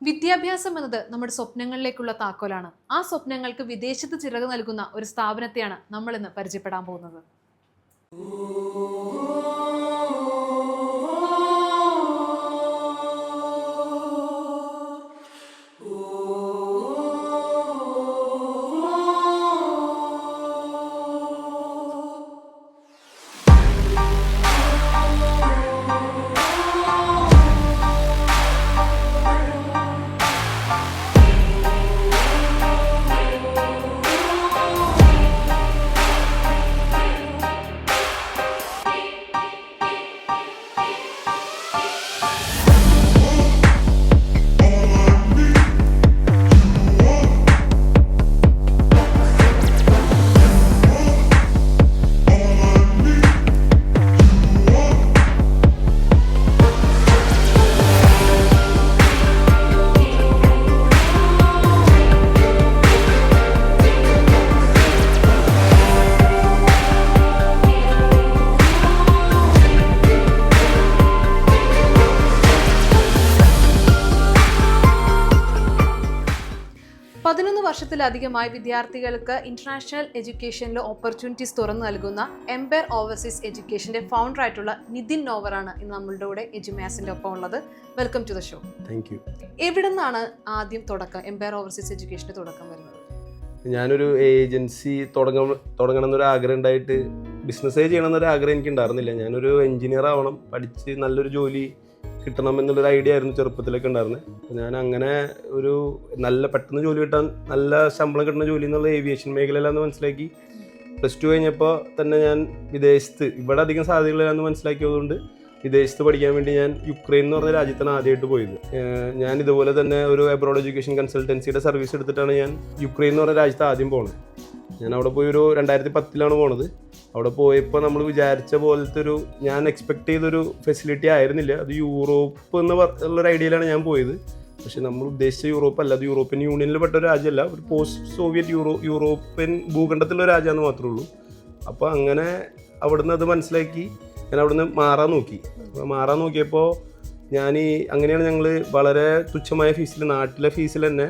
വിദ്യാഭ്യാസം എന്നത് നമ്മുടെ സ്വപ്നങ്ങളിലേക്കുള്ള താക്കോലാണ്. ആ സ്വപ്നങ്ങൾക്ക് വിദേശത്ത് ചിറക് നൽകുന്ന ഒരു സ്ഥാപനത്തെയാണ് നമ്മൾ ഇന്ന് പരിചയപ്പെടാൻ പോകുന്നത്. വർഷത്തിലധികമായി വിദ്യാർത്ഥികൾക്ക് ഇന്റർനാഷണൽ എഡ്യൂക്കേഷനിൽ ഓപ്പർച്യൂണിറ്റീസ് തുറന്നു നൽകുന്ന എംപയർ ഓവർസീസ് എഡ്യൂക്കേഷന്റെ ഫൗണ്ടർ ആയിട്ടുള്ള നിതിൻ നോവറാണ് ഇന്ന് നമ്മളുടെ കൂടെ എഡ്യൂമാസിന്റെ ഒപ്പം ഉള്ളത്. Welcome to the show. Thank you. എവിടെ നിന്നാണ് ആദ്യം തുടക്കം, എംപയർ ഓവർസീസ് എഡ്യൂക്കേഷന്റെ തുടക്കം വരുന്നത്? ഞാനൊരു ഏജൻസി തുടങ്ങണം എന്നൊരു ആഗ്രഹം ഉണ്ടായിട്ട് ബിസിനസ്സേ ചെയ്യണം എന്നൊരു ആഗ്രഹം എനിക്ക് ഉണ്ടായിരുന്നില്ല. ഞാനൊരു എഞ്ചിനീയർ ആവണം, പഠിച്ച് നല്ലൊരു ജോലി കിട്ടണം എന്നുള്ളൊരു ഐഡിയ ആയിരുന്നു ചെറുപ്പത്തിലൊക്കെ ഉണ്ടായിരുന്നത്. അപ്പോൾ ഞാൻ അങ്ങനെ ഒരു പെട്ടെന്ന് ജോലി കിട്ടാൻ, നല്ല ശമ്പളം കിട്ടുന്ന ജോലി എന്നുള്ള ഏവിയേഷൻ മേഖലയിലാണെന്ന് മനസ്സിലാക്കി +2 കഴിഞ്ഞപ്പോൾ തന്നെ ഞാൻ വിദേശത്ത്, ഇവിടെ അധികം സാധ്യതകളില്ലാന്ന് മനസ്സിലാക്കിയതുകൊണ്ട് വിദേശത്ത് പഠിക്കാൻ വേണ്ടി ഞാൻ യുക്രൈൻ എന്ന് പറഞ്ഞ രാജ്യത്താണ് ആദ്യമായിട്ട് പോയത്. ഞാൻ ഇതുപോലെ തന്നെ ഒരു അബ്രോഡ് എഡ്യൂക്കേഷൻ കൺസൾട്ടൻസിയുടെ സർവീസ് എടുത്തിട്ടാണ് ഞാൻ യുക്രൈൻ എന്ന് പറഞ്ഞ രാജ്യത്ത് ആദ്യം പോകുന്നത്. ഞാൻ അവിടെ പോയി ഒരു 2010 പോണത്. അവിടെ പോയപ്പോൾ നമ്മൾ വിചാരിച്ച പോലത്തെ ഞാൻ എക്സ്പെക്ട് ചെയ്തൊരു ഫെസിലിറ്റി ആയിരുന്നില്ല. അത് യൂറോപ്പ് എന്നുള്ളൊരു ഐഡിയയിലാണ് ഞാൻ പോയത്. പക്ഷെ നമ്മൾ ഉദ്ദേശിച്ച യൂറോപ്പ് അല്ല, അത് യൂറോപ്യൻ യൂണിയനിൽ പെട്ട ഒരു രാജ്യമല്ല, ഒരു പോസ്റ്റ് സോവിയറ്റ് യൂറോപ്യൻ ഭൂഖണ്ഡത്തിലുള്ള രാജ്യമാണെന്ന് മാത്രമേ ഉള്ളൂ. അപ്പോൾ അങ്ങനെ അവിടുന്ന് അത് മനസ്സിലാക്കി ഞാൻ അവിടുന്ന് മാറാൻ നോക്കിയപ്പോൾ അങ്ങനെയാണ് ഞങ്ങൾ വളരെ തുച്ഛമായ ഫീസിൽ, നാട്ടിലെ ഫീസിൽ തന്നെ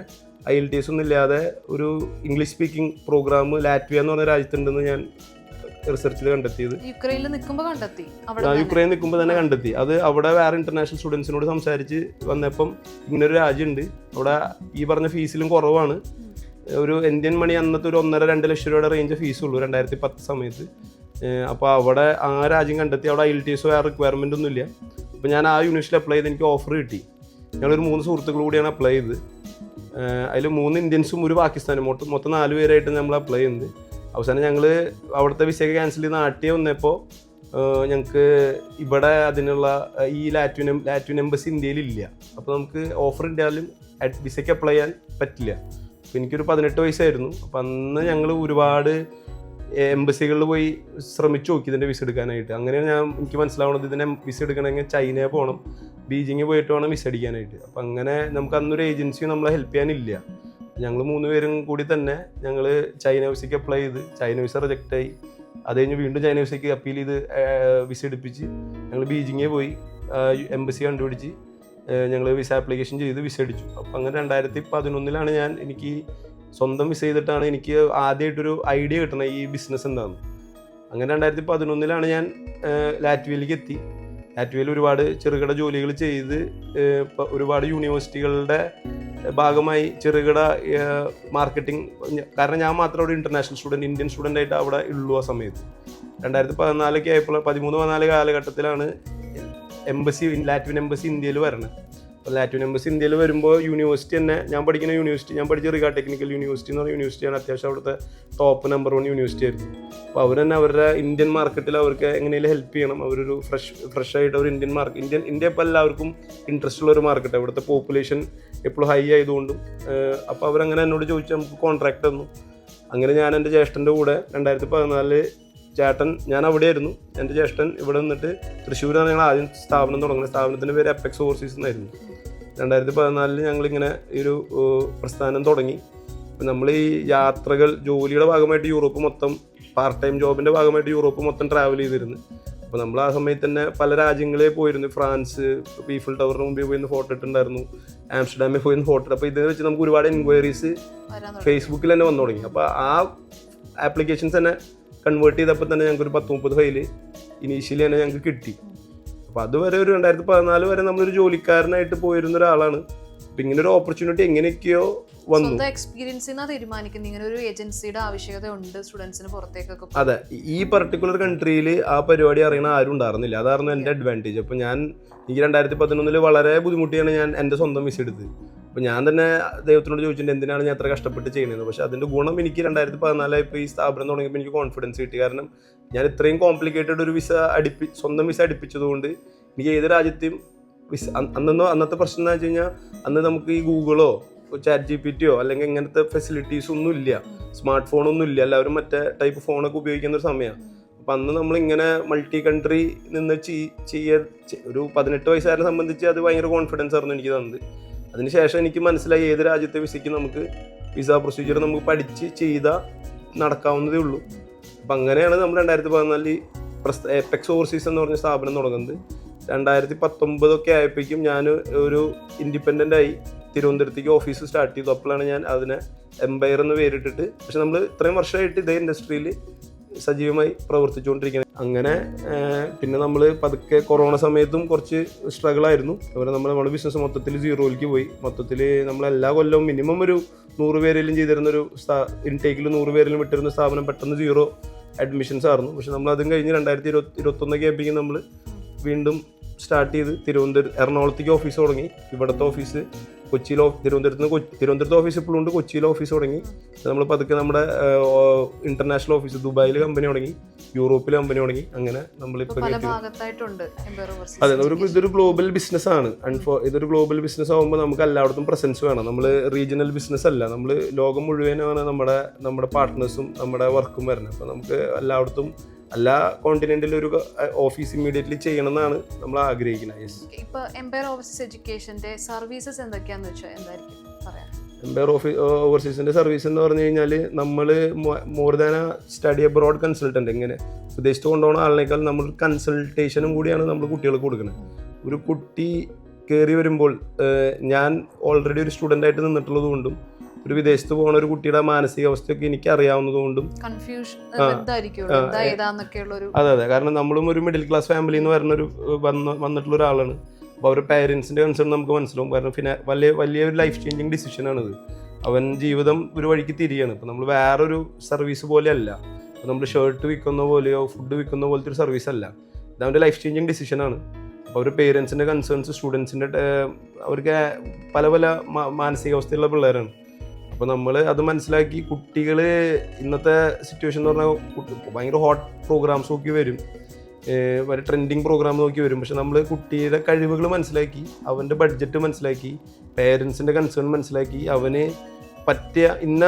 IELTS ഒന്നും ഇല്ലാതെ ഒരു ഇംഗ്ലീഷ് സ്പീക്കിംഗ് പ്രോഗ്രാം ലാറ്റ്വിയ എന്ന് പറഞ്ഞ രാജ്യത്തുണ്ടെന്ന് ഞാൻ റിസർച്ചിൽ കണ്ടെത്തിയത്. യുക്രൈനിൽ നിൽക്കുമ്പോൾ തന്നെ കണ്ടെത്തി. അത് അവിടെ വേറെ ഇന്റർനാഷണൽ സ്റ്റുഡൻസിനോട് സംസാരിച്ച് വന്നപ്പം ഇങ്ങനൊരു രാജ്യമുണ്ട്, അവിടെ ഈ പറഞ്ഞ ഫീസിലും കുറവാണ്. ഒരു ഇന്ത്യൻ മണി അന്നത്തെ ഒരു 1.5-2 ലക്ഷം രൂപയുടെ റേഞ്ച് ഫീസുള്ളൂ 2010 സമയത്ത്. അപ്പോൾ അവിടെ ആ രാജ്യം കണ്ടെത്തി. അവിടെ IELTS വേറെ റിക്വയർമെൻ്റ് ഒന്നുമില്ല. അപ്പോൾ ഞാൻ ആ യൂണിവേഴ്സിറ്റിയിൽ അപ്ലൈ ചെയ്ത് എനിക്ക് ഓഫർ കിട്ടി. ഞങ്ങളൊരു 3 സുഹൃത്തുക്കൾ കൂടിയാണ് അപ്ലൈ ചെയ്തത്. അതിൽ 3 ഇന്ത്യൻസും ഒരു പാകിസ്ഥാനും, മൊത്തം 4 പേരായിട്ട് നമ്മൾ അപ്ലൈ ചെയ്യുന്നത്. അവസാനം ഞങ്ങൾ അവിടുത്തെ വിസയൊക്കെ ക്യാൻസൽ ചെയ്ത് നാട്ടിൽ വന്നപ്പോൾ ഞങ്ങൾക്ക് ഇവിടെ അതിനുള്ള ഈ ലാറ്റ്വിൻ എംബസി ഇന്ത്യയിലില്ല. അപ്പോൾ നമുക്ക് ഓഫർ ഉണ്ടായാലും വിസയ്ക്ക് അപ്ലൈ ചെയ്യാൻ പറ്റില്ല. അപ്പോൾ എനിക്കൊരു 18 വയസ്സായിരുന്നു. അപ്പോൾ അന്ന് ഞങ്ങൾ ഒരുപാട് എംബസികളിൽ പോയി ശ്രമിച്ചു നോക്കി ഇതിൻ്റെ വിസ എടുക്കാനായിട്ട്. അങ്ങനെയാണ് എനിക്ക് മനസ്സിലാവുന്നത്, ഇതിനെ വിസ എടുക്കണമെങ്കിൽ ചൈനയിൽ പോകണം, ബീജിങ്ങിൽ പോയിട്ട് വേണം വിസ അടിക്കാനായിട്ട്. അപ്പം അങ്ങനെ നമുക്ക് അന്നൊരു ഏജൻസിയും നമ്മളെ ഹെൽപ്പ് ചെയ്യാനില്ല. ഞങ്ങൾ 3 പേരും കൂടി തന്നെ ഞങ്ങൾ ചൈന വിസയ്ക്ക് അപ്ലൈ ചെയ്ത് ചൈന വിസ റിജക്റ്റായി. അത് കഴിഞ്ഞ് വീണ്ടും ചൈന വിസയ്ക്ക് അപ്പീൽ ചെയ്ത് വിസ എടുപ്പിച്ച് ഞങ്ങൾ ബീജിങ്ങിൽ പോയി എംബസി കണ്ടുപിടിച്ച് ഞങ്ങൾ വിസ ആപ്ലിക്കേഷൻ ചെയ്ത് വിസ അടിച്ചു. അപ്പം അങ്ങനെ 2011 എനിക്ക് സ്വന്തം വിസ ചെയ്തിട്ടാണ് എനിക്ക് ആദ്യമായിട്ടൊരു ഐഡിയ കിട്ടണത് ഈ ബിസിനസ് എന്താണെന്ന്. അങ്ങനെ 2011 ഞാൻ ലാറ്റ്വിയയിലേക്ക് എത്തി. ലാറ്റ്വിയയിൽ ഒരുപാട് ചെറുകിട ജോലികൾ ചെയ്ത് ഒരുപാട് യൂണിവേഴ്സിറ്റികളുടെ ഭാഗമായി ചെറുകിട മാർക്കറ്റിംഗ്, കാരണം ഞാൻ മാത്രം ഒരു ഇന്ത്യൻ സ്റ്റുഡൻ്റ് ആയിട്ട് അവിടെ ഉള്ളൂ. ആ സമയത്ത് 2014 ആയപ്പോൾ 13-14 കാലഘട്ടത്തിലാണ് ലാറ്റ്വിയൻ എംബസി ഇന്ത്യയിൽ വരണത്. അപ്പോൾ ലാറ്റ്വിയൻ എംബസി ഇന്ത്യയിൽ വരുമ്പോൾ യൂണിവേഴ്സിറ്റി തന്നെ, ഞാൻ പഠിച്ച റിഗ ടെക്നിക്കൽ യൂണിവേഴ്സിറ്റി എന്ന് പറഞ്ഞ യൂണിവേഴ്സിറ്റിയാണ്. അത്യാവശ്യം അവിടുത്തെ ടോപ്പ് നമ്പർ 1 യൂണിവേഴ്സിറ്റി ആയിരുന്നു. അപ്പോൾ അവർ തന്നെ അവരുടെ ഇന്ത്യൻ മാർക്കറ്റിൽ അവർക്ക് എങ്ങനെയും ഹെൽപ്പ് ചെയ്യണം. അവരൊരു ഫ്രഷ് ആയിട്ട് ഒരു ഇന്ത്യ ഇപ്പോൾ എല്ലാവർക്കും ഇൻട്രസ്റ്റ് ഉള്ള ഒരു മാർക്കറ്റ്, അവിടുത്തെ പോപ്പുലേഷൻ എപ്പോഴും ഹൈ ആയതുകൊണ്ടും. അപ്പോൾ അവരങ്ങനെ എന്നോട് ചോദിച്ചു, നമുക്ക് കോൺട്രാക്ട് തന്നു. അങ്ങനെ ഞാൻ എൻ്റെ ജ്യേഷ്ഠൻ്റെ കൂടെ 2014 ഞാൻ അവിടെയായിരുന്നു. എൻ്റെ ജ്യേഷ്ഠൻ ഇവിടെ നിന്നിട്ട് തൃശ്ശൂരാണ് ഞങ്ങൾ ആദ്യം സ്ഥാപനം തുടങ്ങുന്നത്. സ്ഥാപനത്തിൻ്റെ പേര് അപ്പെക്സ് ഓവർസീസ് എന്നായിരുന്നു. 2014 ഞങ്ങളിങ്ങനെ ഈ ഒരു പ്രസ്ഥാനം തുടങ്ങി. നമ്മൾ ഈ യാത്രകൾ, ജോലിയുടെ ഭാഗമായിട്ട് യൂറോപ്പ് മൊത്തം, പാർട്ട് ടൈം ജോബിൻ്റെ ഭാഗമായിട്ട് യൂറോപ്പ് മൊത്തം ട്രാവൽ ചെയ്തിരുന്നു. അപ്പോൾ നമ്മൾ ആ സമയത്ത് തന്നെ പല രാജ്യങ്ങളിൽ പോയിരുന്നു. ഫ്രാൻസ്, ഈഫൽ ടവറിന് മുമ്പിൽ പോയിരുന്ന് ഫോട്ടോ ഇട്ടുണ്ടായിരുന്നു. ആംസ്റ്റർഡാമിൽ പോയി ഹോട്ടൽ. അപ്പോൾ ഇത് വെച്ച് നമുക്ക് ഒരുപാട് എൻക്വയറീസ് ഫേസ്ബുക്കിൽ തന്നെ വന്നു തുടങ്ങി. അപ്പോൾ ആ ആപ്ലിക്കേഷൻസ് തന്നെ കൺവേർട്ട് ചെയ്തപ്പോൾ തന്നെ ഞങ്ങൾക്ക് ഒരു 10-30 ഫയൽ ഇനീഷ്യലി തന്നെ ഞങ്ങൾക്ക് കിട്ടി. അപ്പോൾ അതുവരെ ഒരു 2014 വരെ നമ്മളൊരു ജോലിക്കാരനായിട്ട് പോയിരുന്ന ഒരാളാണ്. അപ്പം ഇങ്ങനെ ഒരു ഓപ്പർച്യൂണിറ്റി എങ്ങനെയൊക്കെയോ വന്നു. തീരുമാനിക്കുന്നത് ഇങ്ങനെ ഒരു ഏജൻസിയുടെ ആവശ്യകത ഉണ്ട് സ്റ്റുഡൻസിന് പുറത്തേക്കൊക്കെ. അതെ, ഈ പർട്ടിക്കുലർ കൺട്രിയിൽ ആ പരിപാടി അറിയണ ആരും ഉണ്ടായിരുന്നില്ല. അതായിരുന്നു എൻ്റെ അഡ്വാൻറ്റേജ്. അപ്പോൾ എനിക്ക് 2011 വളരെ ബുദ്ധിമുട്ടിയാണ് ഞാൻ എൻ്റെ സ്വന്തം വിസ എടുത്തത്. അപ്പോൾ ഞാൻ തന്നെ ദൈവത്തിനോട് ചോദിച്ചിട്ടുണ്ട് എന്തിനാണ് ഞാൻ അത്ര കഷ്ടപ്പെട്ട് ചെയ്യുന്നത്. പക്ഷേ അതിൻ്റെ ഗുണം എനിക്ക് 2014 ഇപ്പോൾ ഈ സ്ഥാപനം തുടങ്ങിയപ്പോൾ എനിക്ക് കോൺഫിഡൻസ് കിട്ടി. കാരണം ഞാൻ ഇത്രയും കോംപ്ലിക്കേറ്റഡ് ഒരു സ്വന്തം വിസ അടുപ്പിച്ചതുകൊണ്ട് എനിക്ക് ഏത് രാജ്യത്തെയും അന്നത്തെ പ്രശ്നം എന്ന് വെച്ച് കഴിഞ്ഞാൽ അന്ന് നമുക്ക് ഈ ഗൂഗിളോ ChatGPT അല്ലെങ്കിൽ ഇങ്ങനത്തെ ഫെസിലിറ്റീസ് ഒന്നും ഇല്ല, സ്മാർട്ട് ഫോണൊന്നും ഇല്ല, എല്ലാവരും മറ്റേ ടൈപ്പ് ഫോണൊക്കെ ഉപയോഗിക്കുന്ന ഒരു സമയമാണ്. അപ്പം അന്ന് നമ്മളിങ്ങനെ മൾട്ടി കൺട്രി നിന്ന് ഒരു 18 വയസ്സുകാരനെ സംബന്ധിച്ച് അത് ഭയങ്കര കോൺഫിഡൻസ് ആയിരുന്നു എനിക്ക് തന്നത്. അതിനുശേഷം എനിക്ക് മനസ്സിലായി ഏത് രാജ്യത്തെ വിസയ്ക്ക് നമുക്ക് വിസ പ്രൊസീജിയർ നമുക്ക് പഠിച്ച് ചെയ്താൽ നടക്കാവുന്നതേ ഉള്ളൂ. അപ്പം അങ്ങനെയാണ് നമ്മൾ 2014 എപെക്സ് ഓവർസീസ് എന്ന് പറഞ്ഞ സ്ഥാപനം തുടങ്ങുന്നത്. 2019 ആയപ്പോഴേക്കും ഞാൻ ഒരു ഇൻഡിപെൻഡൻ്റ് ആയി തിരുവനന്തപുരത്തേക്ക് ഓഫീസ് സ്റ്റാർട്ട് ചെയ്തു. അപ്പോഴാണ് ഞാൻ അതിനെ എംപയർ എന്ന് പേരിട്ടിട്ട്, പക്ഷെ നമ്മൾ ഇത്രയും വർഷമായിട്ട് ഇതേ ഇൻഡസ്ട്രിയിൽ സജീവമായി പ്രവർത്തിച്ചുകൊണ്ടിരിക്കുന്നത്. അങ്ങനെ പിന്നെ നമ്മൾ പതുക്കെ കൊറോണ സമയത്തും കുറച്ച് സ്ട്രഗിളായിരുന്നു. അതുപോലെ നമ്മുടെ ബിസിനസ് മൊത്തത്തിൽ സീറോയിലേക്ക് പോയി. മൊത്തത്തിൽ നമ്മൾ എല്ലാ കൊല്ലവും മിനിമം ഒരു 100 പേരെങ്കിലും ചെയ്തിരുന്നൊരു ഇൻടേക്കിൽ 100 പേരെങ്കിലും വിട്ടിരുന്ന സ്ഥാപനം പെട്ടെന്ന് 0 അഡ്മിഷൻസ് ആയിരുന്നു. പക്ഷെ നമ്മൾ അതും കഴിഞ്ഞ് 2021 ആയപ്പോഴേക്കും നമ്മൾ വീണ്ടും സ്റ്റാർട്ട് ചെയ്ത് എറണാകുളത്തേക്ക് ഓഫീസ് തുടങ്ങി. ഇവിടുത്തെ ഓഫീസ് തിരുവനന്തപുരത്ത് ഓഫീസ് ഇപ്പോഴും ഉണ്ട്, കൊച്ചിയിലെ ഓഫീസ് തുടങ്ങി. നമ്മൾ പതുക്കെ നമ്മുടെ ഇന്റർനാഷണൽ ഓഫീസ് ദുബായിൽ കമ്പനി തുടങ്ങി, യൂറോപ്പിൽ കമ്പനി തുടങ്ങി. അങ്ങനെ നമ്മളിപ്പോൾ അതെ, ഇതൊരു ഗ്ലോബൽ ബിസിനസ് ആണ്. ഇതൊരു ഗ്ലോബൽ ബിസിനസ് ആകുമ്പോൾ നമുക്ക് എല്ലായിടത്തും പ്രസൻസ് വേണം. നമ്മൾ റീജിയണൽ ബിസിനസ് അല്ല, നമ്മൾ ലോകം മുഴുവനാണ് നമ്മുടെ പാർട്ട്നേഴ്സും നമ്മുടെ വർക്കും വരുന്നത്. അപ്പോൾ നമുക്ക് എല്ലായിടത്തും എല്ലാ കോണ്ടിനെന്റിലും ഒരു ഓഫീസ് ഇമ്മീഡിയറ്റ്ലി ചെയ്യണം എന്നാണ് നമ്മൾ ആഗ്രഹിക്കുന്നത്. ഇപ്പോൾ എംപയർ ഓവർസീസ് എഡ്യൂക്കേഷന്റെ സർവീസസ് എന്തൊക്കെയാണെന്ന് വെച്ചാൽ എന്തായിരിക്കും പറയാം? എംപയർ ഓവർസീസിന്റെ സർവീസ് എന്ന് പറഞ്ഞു കഴിഞ്ഞാൽ നമ്മൾ more than study abroad consultant, ഇങ്ങനെ വിദേശത്ത് കൊണ്ടുപോകുന്ന ആളിനേക്കാൾ നമ്മൾ കൺസൾട്ടേഷനും കൂടിയാണ് നമ്മൾ കുട്ടികൾക്ക് കൊടുക്കുന്നത്. ഒരു കുട്ടി കയറി വരുമ്പോൾ ഞാൻ ഓൾറെഡി ഒരു സ്റ്റുഡൻ്റ് ആയിട്ട് നിന്നിട്ടുള്ളത് കൊണ്ടും ഒരു വിദേശത്ത് പോകുന്ന ഒരു കുട്ടിയുടെ മാനസികാവസ്ഥയൊക്കെ എനിക്ക് അറിയാവുന്നതുകൊണ്ടും അതെ, കാരണം നമ്മളും ഒരു മിഡിൽ ക്ലാസ് ഫാമിലിയിൽ നിന്ന് വന്നിട്ടുള്ള ഒരാളാണ്. അപ്പോൾ അവരുടെ പേരൻസിൻ്റെ കൺസേൺ നമുക്ക് മനസ്സിലാവും. കാരണം വലിയൊരു ലൈഫ് ചേഞ്ചിങ് ഡിസിഷനാണിത്. അവൻ ജീവിതം ഒരു വഴിക്ക് തിരിയാണ്. ഇപ്പോൾ നമ്മൾ വേറൊരു സർവീസ് പോലെയല്ല, നമ്മൾ ഷർട്ട് വിൽക്കുന്ന പോലെയോ ഫുഡ് വിൽക്കുന്ന പോലത്തെ ഒരു സർവീസ് അല്ല. ഇത് അവൻ്റെ ലൈഫ് ചേഞ്ചിങ് ഡിസിഷനാണ്. അപ്പോൾ അവർ പേരൻസിൻ്റെ കൺസേൺസ്, സ്റ്റുഡൻസിൻ്റെ അവർക്ക് പല മാനസികാവസ്ഥയുള്ള പിള്ളേരാണ്. അപ്പോൾ നമ്മൾ അത് മനസ്സിലാക്കി കുട്ടികൾ ഇന്നത്തെ സിറ്റുവേഷൻ എന്ന് പറഞ്ഞാൽ ഭയങ്കര ഹോട്ട് പ്രോഗ്രാംസ് നോക്കി വരും, ഒരു ട്രെൻഡിങ് പ്രോഗ്രാം നോക്കി വരും. പക്ഷെ നമ്മൾ കുട്ടിയുടെ കഴിവുകൾ മനസ്സിലാക്കി, അവൻ്റെ ബഡ്ജറ്റ് മനസ്സിലാക്കി, പേരൻസിൻ്റെ കൺസേൺ മനസ്സിലാക്കി, അവന് പറ്റിയ ഇന്ന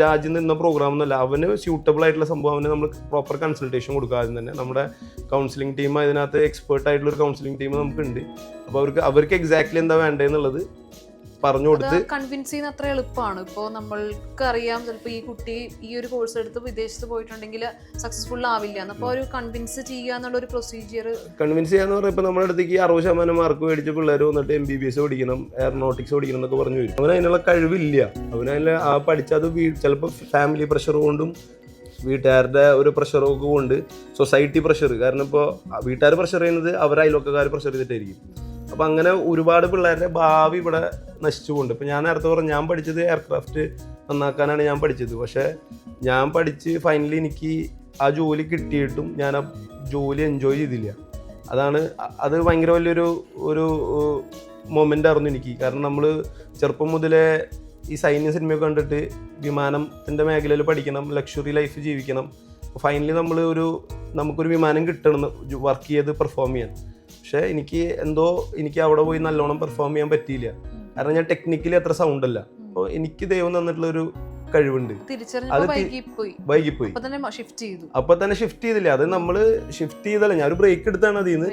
രാജ്യം നിന്ന പ്രോഗ്രാം എന്നല്ല, അവന് സ്യൂട്ടബിൾ ആയിട്ടുള്ള സംഭവം അവന് നമ്മൾ പ്രോപ്പർ കൺസൾട്ടേഷൻ കൊടുക്കുക. ആദ്യം തന്നെ നമ്മുടെ കൗൺസിലിംഗ് ടീം, അതിനകത്ത് എക്സ്പേർട്ട് ആയിട്ടുള്ളൊരു കൗൺസിലിംഗ് ടീം നമുക്കുണ്ട്. അപ്പോൾ അവർക്ക് എക്സാക്ട്ലി എന്താ വേണ്ടതെന്നുള്ളത് പറഞ്ഞു കൊടുത്ത് കൺവിൻസ് ചെയ്യുന്ന അത്ര എളുപ്പമാണ്. ഇപ്പോൾ നമ്മൾക്ക് അറിയാം ചിലപ്പോൾ ഈ കുട്ടി ഈ ഒരു കോഴ്സ് എടുത്ത് വിദേശത്ത് പോയിട്ടുണ്ടെങ്കിൽ സക്സസ്ഫുൾ ആവില്ല. അപ്പോൾ ഒരു കൺവിൻസ് ചെയ്യുക എന്നുള്ള ഒരു പ്രൊസീജിയർ, കൺവിൻസ് ചെയ്യാന്ന് പറഞ്ഞാൽ ഇപ്പോൾ നമ്മുടെ അടുത്തേക്ക് 60% മാർക്ക് മേടിച്ച പിള്ളേർ വന്നിട്ട് MBBS പഠിക്കണം, എയറോനോട്ടിക്സ് പഠിക്കണം എന്നൊക്കെ പറഞ്ഞു വരും. അവന് അതിനുള്ള കഴിവില്ല. അവനതിൽ പഠിച്ചത് ചിലപ്പോൾ ഫാമിലി പ്രഷർ കൊണ്ടും വീട്ടുകാരുടെ ഒരു പ്രഷറൊക്കെ കൊണ്ട്, സൊസൈറ്റി പ്രഷർ. കാരണം ഇപ്പോൾ വീട്ടുകാർ പ്രഷർ ചെയ്യുന്നത് അവരെ അയൽവക്കക്കാർ പ്രഷർ ചെയ്തിട്ടായിരിക്കും. അപ്പം അങ്ങനെ ഒരുപാട് പിള്ളേരുടെ ഭാവി ഇവിടെ നശിച്ചു പോകുന്നുണ്ട്. ഇപ്പം ഞാൻ നേരത്തെ പറഞ്ഞു, ഞാൻ പഠിച്ചത് എയർക്രാഫ്റ്റ് നന്നാക്കാനാണ് ഞാൻ പഠിച്ചത്. പക്ഷേ ഞാൻ പഠിച്ച് ഫൈനലി എനിക്ക് ആ ജോലി കിട്ടിയിട്ടും ഞാൻ ആ ജോലി എൻജോയ് ചെയ്തില്ല. അത് ഭയങ്കര ഒരു മൊമെൻ്റ് ആയിരുന്നു എനിക്ക്. കാരണം നമ്മൾ ചെറുപ്പം മുതലേ ഈ സൈന്യ സിനിമയൊക്കെ കണ്ടിട്ട് വിമാനത്തിൻ്റെ മേഖലയിൽ പഠിക്കണം, ലക്ഷറി ലൈഫ് ജീവിക്കണം. ഫൈനലി നമുക്കൊരു വിമാനം കിട്ടണം വർക്ക് ചെയ്ത് പെർഫോം ചെയ്യാൻ. പക്ഷേ എനിക്ക് അവിടെ പോയി നല്ലോണം പെർഫോം ചെയ്യാൻ പറ്റിയില്ല. കാരണം ഞാൻ ടെക്നിക്കലി അത്ര സൗണ്ട് അല്ല. അപ്പോൾ എനിക്ക് ദൈവം തന്നിട്ടുള്ളൊരു കഴിവുണ്ട്, അത് വൈകിപ്പോയി. അപ്പൊ തന്നെ ഷിഫ്റ്റ് ചെയ്തില്ല. അത് നമ്മൾ ഷിഫ്റ്റ് ചെയ്തല്ല, ഞാൻ ഒരു ബ്രേക്ക് എടുത്താണ് അതിന്ന്.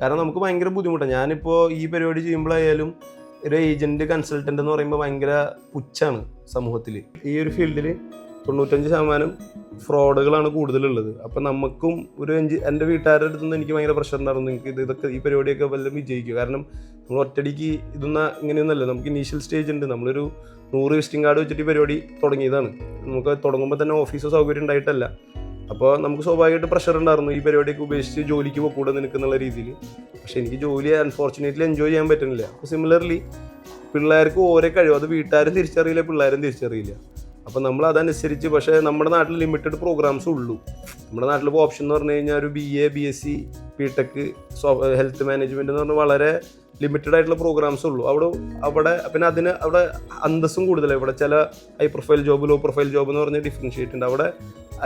കാരണം നമുക്ക് ഭയങ്കര ബുദ്ധിമുട്ടാണ്. ഞാനിപ്പോൾ ഈ പരിപാടി ചെയ്യുമ്പോഴായാലും ഒരു ഏജന്റ് കൺസൾട്ടന്റ് എന്ന് പറയുമ്പോൾ ഭയങ്കര പുച്ഛാണ് സമൂഹത്തിൽ. ഈ ഒരു ഫീൽഡിൽ 95% ഫ്രോഡുകളാണ് കൂടുതലുള്ളത്. അപ്പം നമുക്കും ഒരു എൻ്റെ വീട്ടുകാരുടെ അടുത്ത് നിന്ന് എനിക്ക് ഭയങ്കര പ്രഷർ ഉണ്ടായിരുന്നു. എനിക്ക് ഇതൊക്കെ ഈ പരിപാടിയൊക്കെ വല്ലതും വിജയിക്കുക. കാരണം നമ്മൾ ഒറ്റടിക്ക് ഇതൊന്നും ഇങ്ങനെയൊന്നുമല്ല. നമുക്ക് ഇനീഷ്യൽ സ്റ്റേജ് ഉണ്ട്. നമ്മളൊരു 100 വിസിറ്റിംഗ് കാർഡ് വെച്ചിട്ട് ഈ പരിപാടി തുടങ്ങിയതാണ്. നമുക്ക് തുടങ്ങുമ്പോൾ തന്നെ ഓഫീസോ സൗകര്യം ഉണ്ടായിട്ടല്ല. അപ്പോൾ നമുക്ക് സ്വാഭാവികമായിട്ട് പ്രഷർ ഉണ്ടായിരുന്നു. ഈ പരിപാടിയൊക്കെ ഉപേക്ഷിച്ച് ജോലിക്ക് പോകൂടെ നിൽക്കുന്നുള്ള രീതിയിൽ. പക്ഷേ എനിക്ക് ജോലി അൺഫോർച്ചുനേറ്റ്ലി എൻജോയ് ചെയ്യാൻ പറ്റുന്നില്ല. അപ്പോൾ സിമിലർലി പിള്ളേർക്ക് ഓരോ കഴിവ്, അത് വീട്ടുകാരും തിരിച്ചറിയില്ല, പിള്ളേരും തിരിച്ചറിയില്ല. അപ്പോൾ നമ്മൾ അതനുസരിച്ച്, പക്ഷേ നമ്മുടെ നാട്ടിൽ ലിമിറ്റഡ് പ്രോഗ്രാംസ് ഉള്ളൂ. നമ്മുടെ നാട്ടിൽ ഇപ്പോൾ ഓപ്ഷൻ എന്ന് പറഞ്ഞു കഴിഞ്ഞാൽ ഒരു BA, BSc, BTech, health management എന്ന് പറഞ്ഞാൽ വളരെ ലിമിറ്റഡ് ആയിട്ടുള്ള പ്രോഗ്രാംസ് ഉള്ളൂ. അവിടെ പിന്നെ അവിടെ അന്തസ്സും കൂടുതലാണ്. ഇവിടെ ചില high profile job, low profile job എന്ന് പറഞ്ഞാൽ ഡിഫറൻഷിയേറ്റ് ഉണ്ട്. അവിടെ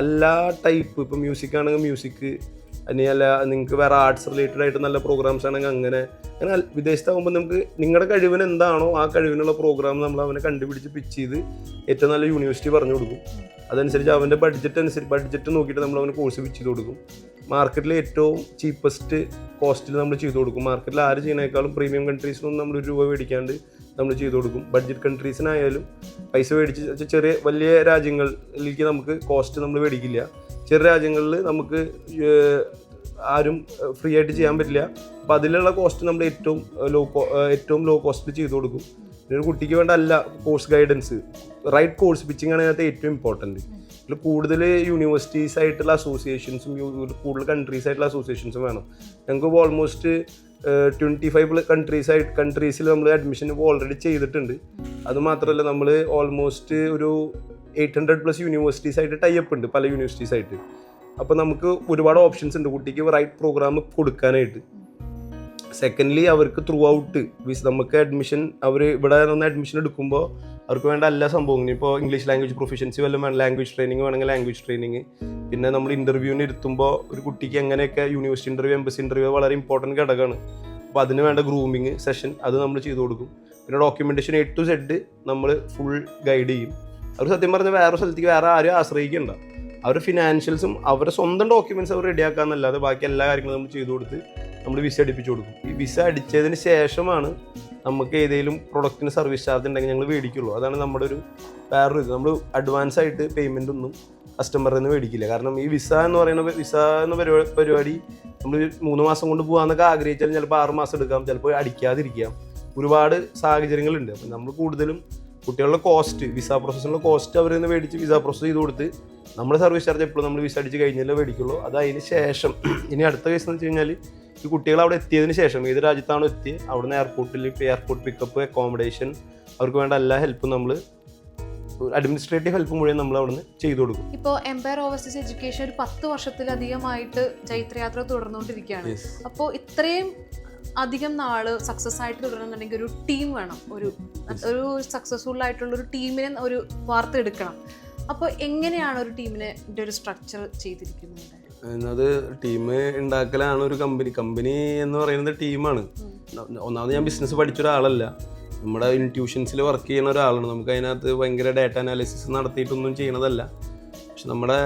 എല്ലാ ടൈപ്പ്, ഇപ്പോൾ മ്യൂസിക് ആണെങ്കിൽ മ്യൂസിക്, അല്ല നിങ്ങൾക്ക് വേറെ ആർട്സ് റിലേറ്റഡ് ആയിട്ട് നല്ല പ്രോഗ്രാംസ് ആണെങ്കിൽ അങ്ങനെ വിദേശത്താകുമ്പോൾ നമുക്ക് നിങ്ങളുടെ കഴിവിന് എന്താണോ ആ കഴിവിനുള്ള പ്രോഗ്രാം നമ്മൾ അവനെ കണ്ടുപിടിച്ച് പിച്ച് ചെയ്ത് ഏറ്റവും നല്ല യൂണിവേഴ്സിറ്റി പറഞ്ഞു കൊടുക്കും. അതനുസരിച്ച് അവൻ്റെ ബഡ്ജറ്റ് നോക്കിയിട്ട് നമ്മൾ അവന് കോഴ്സ് പിച്ച് ചെയ്ത് കൊടുക്കും. മാർക്കറ്റിൽ ഏറ്റവും ചീപ്പസ്റ്റ് കോസ്റ്റിൽ നമ്മൾ ചെയ്ത് കൊടുക്കും. മാർക്കറ്റിൽ ആര് ചെയ്യുന്നതിനേക്കാളും പ്രീമിയം കൺട്രീസിനൊന്നും നമ്മൾ ₹1 മേടിക്കാണ്ട് നമ്മൾ ചെയ്ത് കൊടുക്കും. ബഡ്ജറ്റ് കൺട്രീസിനായാലും പൈസ മേടിച്ച് വലിയ രാജ്യങ്ങളിലേക്ക് നമുക്ക് കോസ്റ്റ് നമ്മൾ മേടിക്കില്ല. ചെറിയ രാജ്യങ്ങളിൽ നമുക്ക് ആരും ഫ്രീ ആയിട്ട് ചെയ്യാൻ പറ്റില്ല. അപ്പോൾ അതിലുള്ള കോസ്റ്റ് നമ്മൾ ഏറ്റവും ലോ കോസ്റ്റിൽ ചെയ്ത് കൊടുക്കും. ഒരു കുട്ടിക്ക് വേണ്ട അല്ല course guidance, right course pitching ആണ് അതിനകത്ത് ഏറ്റവും ഇമ്പോർട്ടൻറ്റ്. ഇതിൽ കൂടുതൽ യൂണിവേഴ്സിറ്റീസ് ആയിട്ടുള്ള അസോസിയേഷൻസും കൂടുതൽ കൺട്രീസ് ആയിട്ടുള്ള അസോസിയേഷൻസും വേണം. ഞങ്ങൾക്ക് ഓൾമോസ്റ്റ് 25 കൺട്രീസിൽ നമ്മൾ അഡ്മിഷൻ ഇപ്പോൾ ഓൾറെഡി ചെയ്തിട്ടുണ്ട്. അതുമാത്രമല്ല നമ്മൾ ഓൾമോസ്റ്റ് ഒരു 800+ യൂണിവേഴ്സിറ്റീസ് ആയിട്ട് ടൈപ്പ് ഉണ്ട്, പല യൂണിവേഴ്സിറ്റീസ് ആയിട്ട്. അപ്പോൾ നമുക്ക് ഒരുപാട് ഓപ്ഷൻസ് ഉണ്ട് കുട്ടിക്ക് റൈറ്റ് പ്രോഗ്രാം കൊടുക്കാനായിട്ട്. സെക്കൻഡ്ലി അവർക്ക് ത്രൂ ഔട്ട് നമുക്ക് അഡ്മിഷൻ, അവർ ഇവിടെ നിന്ന് അഡ്മിഷൻ എടുക്കുമ്പോൾ അവർക്ക് വേണ്ട എല്ലാ സംഭവങ്ങളും, ഇപ്പോൾ ഇംഗ്ലീഷ് ലാംഗ്വേജ് പ്രൊഫഷ്യൻസി വല്ലതും വേണം, ലാംഗ്വേജ് ട്രെയിനിങ് വേണമെങ്കിൽ ലാംഗ്വേജ് ട്രെയിനിങ്, പിന്നെ നമ്മൾ ഇൻ്റർവ്യൂവിന് ഇരുത്തുമ്പോൾ ഒരു കുട്ടിക്ക് എങ്ങനെയൊക്കെ യൂണിവേഴ്സിറ്റി ഇൻ്റർവ്യൂ, എംബസി ഇൻ്റർവ്യൂ വളരെ ഇമ്പോർട്ടൻറ്റ് ഘടകമാണ്. അപ്പോൾ അതിന് വേണ്ട ഗ്രൂമിങ് സെഷൻ അത് നമ്മൾ ചെയ്ത് കൊടുക്കും. പിന്നെ ഡോക്യുമെൻറ്റേഷൻ A to Z നമ്മൾ ഫുൾ ഗൈഡ് ചെയ്യും. അവർ സത്യം പറഞ്ഞാൽ വേറെ സ്ഥലത്തേക്ക് വേറെ ആരും ആശ്രയിക്കണ്ട. അവരുടെ ഫിനാൻഷ്യൽസും അവരുടെ സ്വന്തം ഡോക്യുമെൻറ്റ്സ് അവർ റെഡിയാക്കാമെന്നല്ലാതെ ബാക്കി എല്ലാ കാര്യങ്ങളും നമ്മൾ ചെയ്ത് കൊടുത്ത് നമ്മൾ വിസ അടിപ്പിച്ചു കൊടുക്കും. ഈ വിസ അടിച്ചതിന് ശേഷമാണ് നമുക്ക് ഏതെങ്കിലും പ്രൊഡക്റ്റിന് സർവീസ് ചാർജ് ഉണ്ടെങ്കിൽ ഞങ്ങൾ മേടിക്കുള്ളൂ. അതാണ് നമ്മുടെ ഒരു വേറൊരു ഇത്. നമ്മൾ അഡ്വാൻസ് ആയിട്ട് പേയ്മെൻ്റ് ഒന്നും കസ്റ്റമറിൽ നിന്ന് മേടിക്കില്ല. കാരണം ഈ വിസ എന്ന പരിപാടി നമ്മൾ 3 മാസം കൊണ്ട് പോകാമെന്നൊക്കെ ആഗ്രഹിച്ചാലും ചിലപ്പോൾ 6 മാസം എടുക്കാം, ചിലപ്പോൾ അടിക്കാതിരിക്കാം. ഒരുപാട് സാഹചര്യങ്ങളുണ്ട്. അപ്പം നമ്മൾ കൂടുതലും കുട്ടികളുടെ കോസ്റ്റ്, വിസ പ്രോസസ്സിനുള്ള കോസ്റ്റ് അവരിൽ നിന്ന് മേടിച്ച് വിസ പ്രോസസ്സ് ചെയ്ത് കൊടുത്ത് നമ്മുടെ സർവീസ് ചാർജ് എപ്പോഴും നമ്മൾ വിസ അടിച്ച് കഴിഞ്ഞാലേ മേടിക്കുള്ളൂ. അത് അതിന് ശേഷം ഇനി അടുത്ത കേസ് എന്ന് വെച്ച് കഴിഞ്ഞാൽ ഈ കുട്ടികൾ അവിടെ എത്തിയതിന് ശേഷം ഏത് രാജ്യത്താണോ എത്തിയത് അവിടുന്ന് എയർപോർട്ട് പിക്കപ്പ്, അക്കോമഡേഷൻ, അവർക്ക് വേണ്ട എല്ലാ ഹെൽപ്പും നമ്മൾ അഡ്മിനിസ്ട്രേറ്റീവ് ഹെൽപ്പ് മുഴുവൻ നമ്മൾ അവിടുന്ന് ചെയ്തു കൊടുക്കും. ഇപ്പോൾ എംപയർ ഓവർസീസ് എഡ്യൂക്കേഷൻ ഒരു 10 വർഷത്തിലധികമായിട്ട് ചൈത്രയാത്ര തുടർന്നുകൊണ്ടിരിക്കുകയാണ്. അപ്പോൾ ഇത്രയും അധികം നാള് സക്സസ് ആയിട്ട് തുടരണമെന്നുണ്ടെങ്കിൽ ഒരു ടീം വേണം. ഒരു സക്സസ്ഫുൾ ആയിട്ടുള്ള ഒരു ടീമിനെ ഒരു വാർത്തെടുക്കണം. അപ്പോൾ എങ്ങനെയാണ് ഒരു ടീമിനെ ഒരു സ്ട്രക്ചർ ചെയ്തിരിക്കുന്നത്? അത് ടീം ഉണ്ടാക്കലാണ് ഒരു കമ്പനി എന്ന് പറയുന്നത് ടീമാണ്. ഒന്നാമത് ഞാൻ ബിസിനസ് പഠിച്ച ഒരാളല്ല, നമ്മുടെ ഇൻറ്റ്യൂഷൻസിൽ വർക്ക് ചെയ്യുന്ന ഒരാളാണ്. നമുക്ക് അതിനകത്ത് ഭയങ്കര ഡാറ്റ അനാലിസിസ് നടത്തിയിട്ടൊന്നും ചെയ്യണതല്ല. പക്ഷെ നമ്മുടെ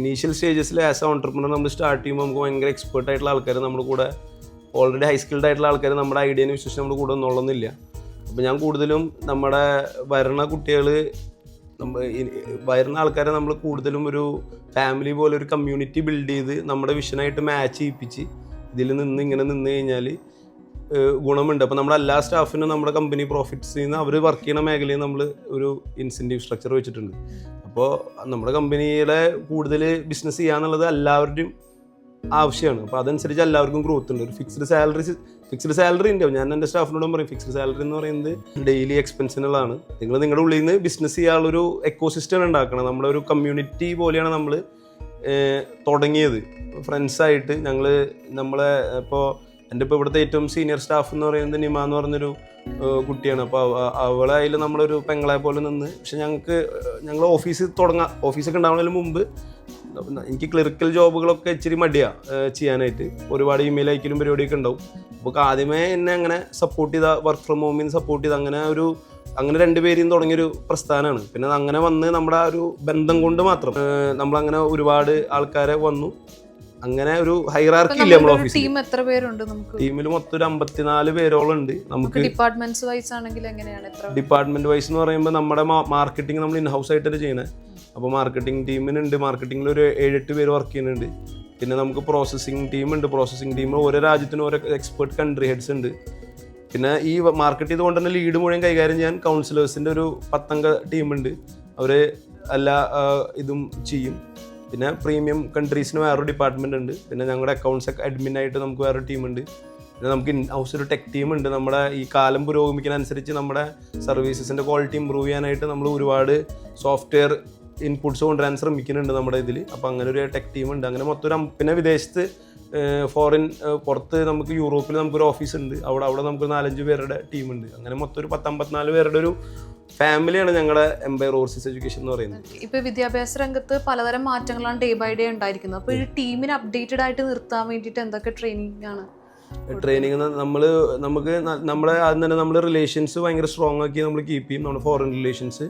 ഇനീഷ്യൽ സ്റ്റേജസിൽ ആസ് എ ഓൺട്രപ്രണർ നമ്മൾ സ്റ്റാർട്ട് ചെയ്യുമ്പോൾ നമുക്ക് ഭയങ്കര എക്സ്പേർട്ട് ആയിട്ടുള്ള ആൾക്കാർ നമ്മുടെ കൂടെ, ഓൾറെഡി ഹൈ സ്കിൽഡ് ആയിട്ടുള്ള ആൾക്കാർ നമ്മുടെ ഐഡിയനെ വിശ്വസിച്ച് നമ്മുടെ കൂടെ ഒന്നുള്ളൊന്നുമില്ല. അപ്പോൾ ഞാൻ കൂടുതലും നമ്മുടെ വരുന്ന ആൾക്കാരെ നമ്മൾ കൂടുതലും ഒരു ഫാമിലി പോലെ ഒരു കമ്മ്യൂണിറ്റി ബിൽഡ് ചെയ്ത് നമ്മുടെ വിഷനായിട്ട് മാച്ച് ചെയ്യിപ്പിച്ച് ഇതിൽ ഇങ്ങനെ നിന്ന് കഴിഞ്ഞാൽ ഗുണമുണ്ട്. അപ്പോൾ നമ്മുടെ എല്ലാ സ്റ്റാഫിനും നമ്മുടെ കമ്പനി പ്രോഫിറ്റ്സിൽ നിന്ന് അവർ വർക്ക് ചെയ്യുന്ന മേഖലയിൽ നമ്മൾ ഒരു ഇൻസെൻറ്റീവ് സ്ട്രക്ചർ വെച്ചിട്ടുണ്ട്. അപ്പോൾ നമ്മുടെ കമ്പനിയുടെ കൂടുതൽ ബിസിനസ് ചെയ്യാന്നുള്ളത് എല്ലാവരുടെയും ആവശ്യമാണ്. അപ്പോൾ അതനുസരിച്ച് എല്ലാവർക്കും ഗ്രോത്ത് ഉണ്ട്. ഒരു ഫിക്സ്ഡ് സാലറി ഉണ്ട്. ഞാൻ എൻ്റെ സ്റ്റാഫിനോടും പറയും, ഫിക്സ്ഡ് സാലറി എന്ന് പറയുന്നത് ഡെയിലി എക്സ്പെൻസിനുള്ളതാണ്. നിങ്ങൾ നിങ്ങളുടെ ഉള്ളിൽ നിന്ന് ബിസിനസ് ചെയ്യാനുള്ളൊരു എക്കോസിസ്റ്റം ഉണ്ടാക്കണം. നമ്മുടെ ഒരു കമ്മ്യൂണിറ്റി പോലെയാണ് നമ്മൾ തുടങ്ങിയത്. ഫ്രണ്ട്സായിട്ട് നമ്മളെ ഇപ്പോൾ എൻ്റെ ഇപ്പോൾ ഏറ്റവും സീനിയർ സ്റ്റാഫ് എന്ന് പറയുന്നത് നിമ എന്ന് പറഞ്ഞൊരു കുട്ടിയാണ്. അപ്പോൾ അവളെ അതിൽ നമ്മളൊരു പെങ്ങളെ പോലെ നിന്ന്, പക്ഷെ ഞങ്ങൾ ഓഫീസൊക്കെ ഉണ്ടാവുന്നതിന് മുമ്പ് എനിക്ക് ക്ലറിക്കൽ ജോബുകളൊക്കെ ഇച്ചിരി മടിയാണ് ചെയ്യാനായിട്ട്. ഒരുപാട് ഇമെയിൽ അയക്കലും പരിപാടിയൊക്കെ ഉണ്ടാവും. അപ്പോൾ ആദ്യമേ എന്നെ അങ്ങനെ സപ്പോർട്ട് ചെയ്ത, വർക്ക് ഫ്രം ഹോമിൽ നിന്ന് സപ്പോർട്ട് ചെയ്ത് അങ്ങനെ 2 പേരും തുടങ്ങിയൊരു പ്രസ്ഥാനമാണ്. പിന്നെ അങ്ങനെ വന്ന് നമ്മുടെ ആ ഒരു ബന്ധം കൊണ്ട് മാത്രം നമ്മളങ്ങനെ ഒരുപാട് ആൾക്കാരെ വന്നു. അങ്ങനെ ഒരു ഹൈറാർക്കി ഇല്ല നമ്മുടെ ഓഫീസിൽ. ടീം എത്ര പേരുണ്ട്? നമുക്ക് ടീമിൽ മൊത്തം ഒരു 54 പേരോളം ഉണ്ട്. നമുക്ക് ഡിപ്പാർട്ട്മെന്റ് വൈസ് ആണെങ്കിൽ എങ്ങനെയാണ്? ഡിപ്പാർട്ട്മെന്റ് വൈസ് എന്ന് പറയുമ്പോൾ നമ്മുടെ മാർക്കറ്റിംഗ് നമ്മൾ ഇൻഹൗസ് ആയിട്ടാണ് ചെയ്യുന്നത്. അപ്പോൾ മാർക്കറ്റിംഗ് ടീമിനുണ്ട്, മാർക്കറ്റിംഗിൽ ഒരു 7-8 പേര് വർക്ക് ചെയ്യുന്നുണ്ട്. പിന്നെ നമുക്ക് പ്രോസസ്സിംഗ് ടീമുണ്ട്. പ്രോസസ്സിംഗ് ടീം ഓരോ രാജ്യത്തിനും ഓരോ എക്സ്പെർട്ട് കൺട്രി ഹെഡ്സ് ഉണ്ട്. പിന്നെ ഈ മാർക്കറ്റ് ചെയ്തുകൊണ്ട് തന്നെ ലീഡ് മുഴുവൻ കൈകാര്യം ചെയ്യാൻ കൗൺസിലേഴ്സിൻ്റെ ഒരു 10 അംഗ ടീമുണ്ട്. അവർ എല്ലാ ഇതും ചെയ്യും. പിന്നെ പ്രീമിയം കൺട്രീസിന് വേറൊരു ഡിപ്പാർട്ട്മെൻ്റ് ഉണ്ട്. പിന്നെ ഞങ്ങളുടെ അക്കൗണ്ട്സ് അഡ്മിനായിട്ട് നമുക്ക് വേറൊരു ടീമുണ്ട്. പിന്നെ നമുക്ക് ഇൻ ഹൗസ് ഒരു ടെക് ടീമുണ്ട്. നമ്മുടെ ഈ കാലം പുരോഗമിക്കുന്നതനുസരിച്ച് നമ്മുടെ സർവീസസിൻ്റെ ക്വാളിറ്റി ഇമ്പ്രൂവ് ചെയ്യാനായിട്ട് നമ്മൾ ഒരുപാട് സോഫ്റ്റ്വെയർ ഇൻപുട്സ് കൊണ്ടുവരാൻ ശ്രമിക്കുന്നുണ്ട് നമ്മുടെ ഇതിൽ. അപ്പോൾ അങ്ങനെ ഒരു ടെക് ടീമുണ്ട്. അങ്ങനെ മൊത്തം പിന്നെ വിദേശത്ത് പുറത്ത് നമുക്ക് യൂറോപ്പിൽ നമുക്കൊരു ഓഫീസ് ഉണ്ട്. അവിടെ നമുക്ക് 4-5 പേരുടെ ടീമുണ്ട്. അങ്ങനെ മൊത്തം ഒരു 10-54 പേരുടെ ഒരു ഫാമിലിയാണ് ഞങ്ങളുടെ എംപയർ ഓവർസീസ് എഡ്യൂക്കേഷൻ എന്ന് പറയുന്നത്. ഇപ്പോൾ വിദ്യാഭ്യാസ രംഗത്ത് പലതരം മാറ്റങ്ങളാണ് ഡേ ബൈ ഡേ ഉണ്ടായിരിക്കുന്നത്. അപ്പോൾ ഈ ടീമിനെ അപ്ഡേറ്റഡ് ആയിട്ട് നിർത്താൻ വേണ്ടിയിട്ട് എന്തൊക്കെ ട്രെയിനിങ് ആണ്? ട്രെയിനിങ് നമുക്ക് നമ്മുടെ ആദ്യം തന്നെ നമ്മൾ റിലേഷൻസ് ഭയങ്കര സ്ട്രോങ് ആക്കി നമ്മൾ കീപ്പ് ചെയ്യും, നമ്മുടെ ഫോറിൻ റിലേഷൻസ്.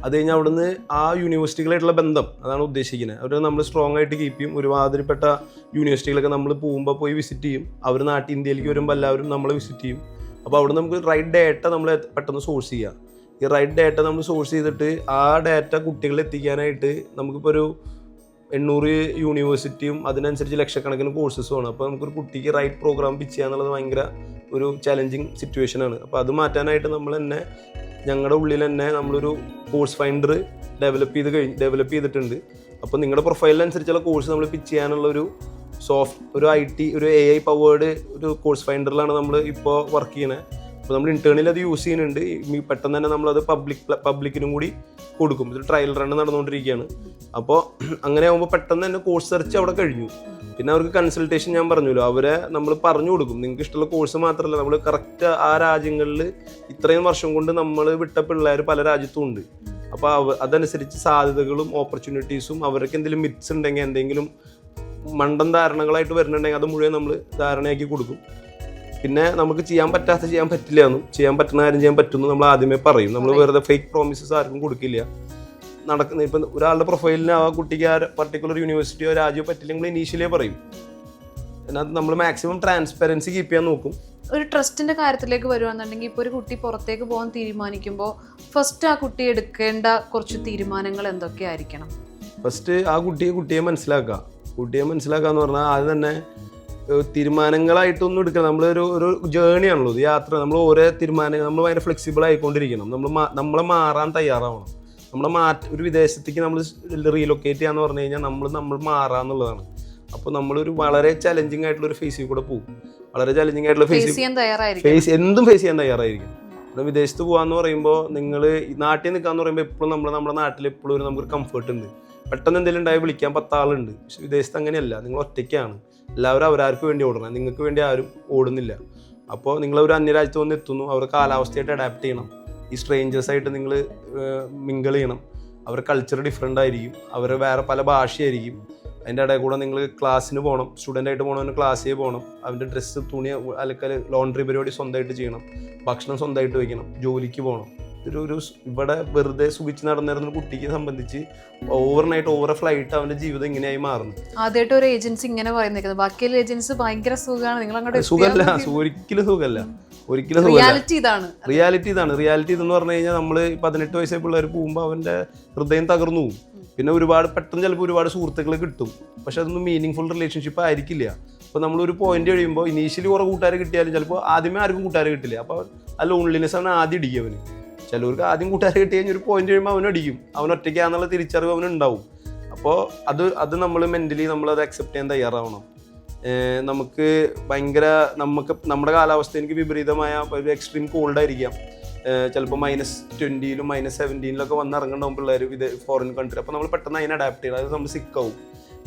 അത് കഴിഞ്ഞാൽ അവിടുന്ന് ആ യൂണിവേഴ്സിറ്റികളായിട്ടുള്ള ബന്ധം അതാണ് ഉദ്ദേശിക്കുന്നത്. അവർ നമ്മൾ സ്ട്രോങ് ആയിട്ട് കീപ്പ് ചെയ്യും. ഒരുമാതിരിപ്പെട്ട യൂണിവേഴ്സിറ്റികളൊക്കെ നമ്മൾ പോകുമ്പോൾ പോയി വിസിറ്റ് ചെയ്യും. അവർ ഇന്ത്യയിലേക്ക് വരുമ്പോൾ എല്ലാവരും നമ്മളെ വിസിറ്റ് ചെയ്യും. അപ്പോൾ അവിടെ നമുക്ക് റൈറ്റ് ഡേറ്റ നമ്മൾ പെട്ടെന്ന് സോഴ്സ് ചെയ്യാം. ഈ റൈറ്റ് ഡേറ്റ നമ്മൾ സോഴ്സ് ചെയ്തിട്ട് ആ ഡേറ്റ കുട്ടികളെ എത്തിക്കാനായിട്ട് നമുക്കിപ്പോൾ ഒരു 800 യൂണിവേഴ്സിറ്റിയും അതിനനുസരിച്ച് ലക്ഷക്കണക്കിന് കോഴ്സസും ആണ്. അപ്പോൾ നമുക്കൊരു കുട്ടിക്ക് റൈറ്റ് പ്രോഗ്രാം പിച്ച് ചെയ്യുക എന്നുള്ളത് ഭയങ്കര ഒരു ചലഞ്ചിങ് സിറ്റുവേഷനാണ്. അപ്പോൾ അത് മാറ്റാനായിട്ട് നമ്മൾ തന്നെ ഞങ്ങളുടെ ഉള്ളിൽ തന്നെ നമ്മളൊരു കോഴ്സ് ഫൈൻഡർ ഡെവലപ്പ് ചെയ്തിട്ടുണ്ട്. അപ്പോൾ നിങ്ങളുടെ പ്രൊഫൈലിനനുസരിച്ചുള്ള കോഴ്സ് നമ്മൾ പിച്ച് ചെയ്യാനുള്ള ഒരു IT ഒരു AI പവേർഡ് ഒരു കോഴ്സ് ഫൈൻഡറിലാണ് നമ്മൾ ഇപ്പോൾ വർക്ക് ചെയ്യുന്നത്. അപ്പോൾ നമ്മൾ ഇന്റേണലി അത് യൂസ് ചെയ്യുന്നുണ്ട്. പെട്ടെന്ന് തന്നെ നമ്മളത് പബ്ലിക്കിനും കൂടി കൊടുക്കും. ഇത് ട്രയൽ റൺ നടന്നുകൊണ്ടിരിക്കുകയാണ്. അപ്പോൾ അങ്ങനെ ആകുമ്പോൾ പെട്ടെന്ന് തന്നെ കോഴ്സ് സെർച്ച് അവിടെ കഴിഞ്ഞു. പിന്നെ അവർക്ക് കൺസൾട്ടേഷൻ ഞാൻ പറഞ്ഞല്ലോ, അവരെ നമ്മൾ പറഞ്ഞു കൊടുക്കും. നിങ്ങൾക്ക് ഇഷ്ടമുള്ള കോഴ്സ് മാത്രമല്ല, നമ്മൾ കറക്റ്റ് ആ രാജ്യങ്ങളിൽ ഇത്രയും വർഷം കൊണ്ട് നമ്മൾ വിട്ട പിള്ളേർ പല രാജ്യത്തും ഉണ്ട്. അപ്പോൾ അതനുസരിച്ച് സാധ്യതകളും ഓപ്പർച്യൂണിറ്റീസും അവർക്ക് എന്തെങ്കിലും മിത്സ് ഉണ്ടെങ്കിൽ, എന്തെങ്കിലും മണ്ടൻ ധാരണകളായിട്ട് വരുന്നുണ്ടെങ്കിൽ അത് മുഴുവൻ നമ്മൾ ധാരണയാക്കി കൊടുക്കും. പിന്നെ നമുക്ക് ചെയ്യാൻ പറ്റില്ല എന്നും ചെയ്യാൻ പറ്റുന്ന കാര്യം ചെയ്യാൻ പറ്റുമെന്ന് നമ്മൾ ആദ്യമേ പറയും. നമ്മൾ വെറുതെ ഫേക്ക് പ്രോമിസസ് ആർക്കും കൊടുക്കില്ല. ഇപ്പം ഒരാളുടെ പ്രൊഫൈലിന് ആ കുട്ടിക്ക് ആ പർട്ടിക്കുലർ യൂണിവേഴ്സിറ്റിയോ രാജ്യമോ പറ്റില്ലെങ്കിൽ ഇനീഷ്യലേ പറയും. അതിനകത്ത് നമ്മൾ മാക്സിമം ട്രാൻസ്പെറൻസി കീപ്പ് ചെയ്യാൻ നോക്കും. ഒരു ട്രസ്റ്റിന്റെ കാര്യത്തിലേക്ക് വരുവാന്നുണ്ടെങ്കിൽ ഇപ്പോൾ ഒരു കുട്ടി പുറത്തേക്ക് പോകാൻ തീരുമാനിക്കുമ്പോൾ ഫസ്റ്റ് ആ കുട്ടി എടുക്കേണ്ട കുറച്ച് തീരുമാനങ്ങൾ എന്തൊക്കെയായിരിക്കണം? ഫസ്റ്റ് ആ കുട്ടിയെ മനസ്സിലാക്കുക എന്ന് പറഞ്ഞാൽ ആദ്യം തന്നെ തീരുമാനങ്ങളായിട്ടൊന്നും എടുക്കണം. നമ്മളൊരു ജേണിയാണല്ലോ, യാത്ര. നമ്മൾ ഓരോ തീരുമാനങ്ങൾ നമ്മൾ ഭയങ്കര ഫ്ലെക്സിബിൾ ആയിക്കൊണ്ടിരിക്കണം. നമ്മളെ മാറാൻ തയ്യാറാവണം. ഒരു വിദേശത്തേക്ക് നമ്മൾ റീലൊക്കേറ്റ് ചെയ്യാന്ന് പറഞ്ഞു കഴിഞ്ഞാൽ നമ്മൾ മാറാന്നുള്ളതാണ്. അപ്പോൾ നമ്മളൊരു വളരെ ചലഞ്ചിങ് ആയിട്ടുള്ള ഒരു ഫേസിൽ കൂടെ പോകും. വളരെ ചലഞ്ചിങ് ആയിട്ടുള്ള എന്തും ഫേസ് ചെയ്യാൻ തയ്യാറായിരിക്കും. ഇവിടെ വിദേശത്ത് പോകാന്ന് പറയുമ്പോൾ, നിങ്ങൾ നാട്ടിൽ നിൽക്കാന്ന് പറയുമ്പോൾ എപ്പോഴും നമ്മുടെ നാട്ടിൽ എപ്പോഴും നമുക്കൊരു കംഫർട്ട് ഉണ്ട്. പെട്ടെന്ന് എന്തെങ്കിലും ഉണ്ടായി വിളിക്കാൻ 10 ആളുണ്ട്. പക്ഷെ വിദേശത്ത് അങ്ങനെയല്ല. നിങ്ങൾ ഒറ്റയ്ക്കാണ്. എല്ലാവരും അവരാർക്ക് വേണ്ടി ഓടണം. നിങ്ങൾക്ക് വേണ്ടി ആരും ഓടുന്നില്ല. അപ്പോൾ നിങ്ങളൊരു അന്യരാജ്യത്ത് വന്ന് എത്തുന്നു. അവരുടെ കാലാവസ്ഥയായിട്ട് അഡാപ്റ്റ് ചെയ്യണം. ഈ സ്ട്രേഞ്ചേഴ്സായിട്ട് നിങ്ങൾ മിങ്കിൾ ചെയ്യണം. അവരുടെ കൾച്ചർ ഡിഫറെൻ്റ് ആയിരിക്കും. അവർ വേറെ പല ഭാഷയായിരിക്കും. അതിൻ്റെ ഇടയിൽ കൂടെ നിങ്ങൾ ക്ലാസ്സിന് പോകണം. സ്റ്റുഡൻ്റായിട്ട് പോകണവന് ക്ലാസ്സിൽ പോകണം. അവൻ്റെ ഡ്രസ്സ്, തുണി അലക്കൽ, ലോണ്ട്രി പരിപാടി സ്വന്തമായിട്ട് ചെയ്യണം. ഭക്ഷണം സ്വന്തമായിട്ട് വയ്ക്കണം. ജോലിക്ക് പോകണം. ഇവിടെ വെറുതെ സുഖിച്ച് നടന്നിരുന്ന കുട്ടിക്ക് സംബന്ധിച്ച് ഓവർ ഫ്ലൈറ്റ് അവന്റെ ജീവിതം ഇങ്ങനെയായി മാറുന്നു. ആദ്യമായിട്ട് ഒരു ഏജൻസി ഇങ്ങനെ പറയുന്നത്, ബാക്കിയുള്ള ഏജൻസി ഭയങ്കര സുഖമാണ്, നിങ്ങൾ അങ്ങോട്ട് സുഖമല്ല, ഒരിക്കലും സുഖമല്ല. റിയാലിറ്റി ഇതെന്ന് പറഞ്ഞു കഴിഞ്ഞാൽ നമ്മൾ 18 വയസ്സായ പിള്ളേർ പോകുമ്പോൾ അവന്റെ ഹൃദയം തകർന്നു പോകും. പിന്നെ പെട്ടെന്ന് ചിലപ്പോൾ ഒരുപാട് സുഹൃത്തുക്കൾ കിട്ടും. പക്ഷെ അതൊന്നും മീനിങ് ഫുൾ റിലേഷൻഷിപ്പ് ആയിരിക്കില്ല. അപ്പോൾ നമ്മളൊരു പോയിന്റ് കഴിയുമ്പോൾ ഇനീഷ്യലി കുറെ കൂട്ടുകാരെ കിട്ടിയാലും ചിലപ്പോൾ ആദ്യമേ ആർക്കും കൂട്ടുകാരെ കിട്ടില്ല. അപ്പോൾ ആ ലോൺലിനെസ് അവന് ആദ്യം ഇടിക്കും. അവന് ചിലവർക്ക് ആദ്യം കൂട്ടുകാരെ കിട്ടി കഴിഞ്ഞാൽ ഒരു പോയിന്റ് കഴിയുമ്പോൾ അവനടിക്കും. അവൻ ഒറ്റയ്ക്കാന്നുള്ള തിരിച്ചറിവ് അവനുണ്ടാവും. അപ്പോൾ അത് നമ്മൾ മെൻ്റലി നമ്മളത് അക്സെപ്റ്റ് ചെയ്യാൻ തയ്യാറാവണം. നമുക്ക് നമ്മുടെ കാലാവസ്ഥ എനിക്ക് വിപരീതമായ ഒരു എക്സ്ട്രീം കോൾഡായിരിക്കാം. ചിലപ്പോൾ -20 -17 വന്നിറങ്ങുന്നുണ്ടാവും പിള്ളേർ ഫോറിൻ കൺട്രി. അപ്പോൾ നമ്മൾ പെട്ടെന്ന് അതിനെ അഡാപ്റ്റ് ചെയ്യണം. അത് നമ്മൾ സിക്കാവും.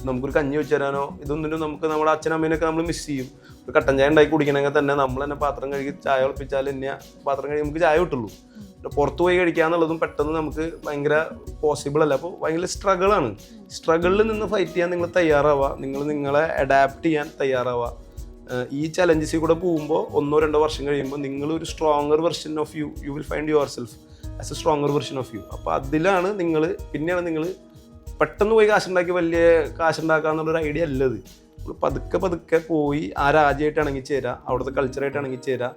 നമുക്കൊരു കഞ്ഞി വെച്ച് തരാനോ ഇതൊന്നും നമുക്ക് നമ്മുടെ അച്ഛനമ്മേനൊക്കെ നമ്മൾ മിസ് ചെയ്യും. ഒരു കട്ടൻ ചായ ഉണ്ടാക്കി കുടിക്കണമെങ്കിൽ തന്നെ നമ്മൾ തന്നെ പാത്രം കഴുകി ചായ ഉളപ്പിച്ചാൽ തന്നെ പാത്രം കഴുകി നമുക്ക് ചായ കിട്ടുള്ളൂ. പുറത്ത് പോയി കഴിക്കുക എന്നുള്ളതും പെട്ടെന്ന് നമുക്ക് ഭയങ്കര പോസിബിൾ അല്ല. അപ്പോൾ ഭയങ്കര സ്ട്രഗിളാണ്. സ്ട്രഗിളിൽ നിന്ന് ഫൈറ്റ് ചെയ്യാൻ നിങ്ങൾ തയ്യാറാവുക. നിങ്ങളെ അഡാപ്റ്റ് ചെയ്യാൻ തയ്യാറാവുക. ഈ ചലഞ്ചസിൽ കൂടെ പോകുമ്പോൾ 1-2 വർഷം കഴിയുമ്പോൾ നിങ്ങളൊരു stronger version of you will find yourself as a stronger version of you. അപ്പോൾ അതിലാണ് പിന്നെയാണ് നിങ്ങൾ പെട്ടെന്ന് പോയി കാശുണ്ടാക്കി വലിയ കാശുണ്ടാക്കുക എന്നുള്ളൊരു ഐഡിയ അല്ലത്. പതുക്കെ പോയി ആ രാജ്യമായിട്ട് ഇണങ്ങിച്ചേരുക, അവിടുത്തെ കൾച്ചറായിട്ട് ഇണങ്ങിച്ചേരുക.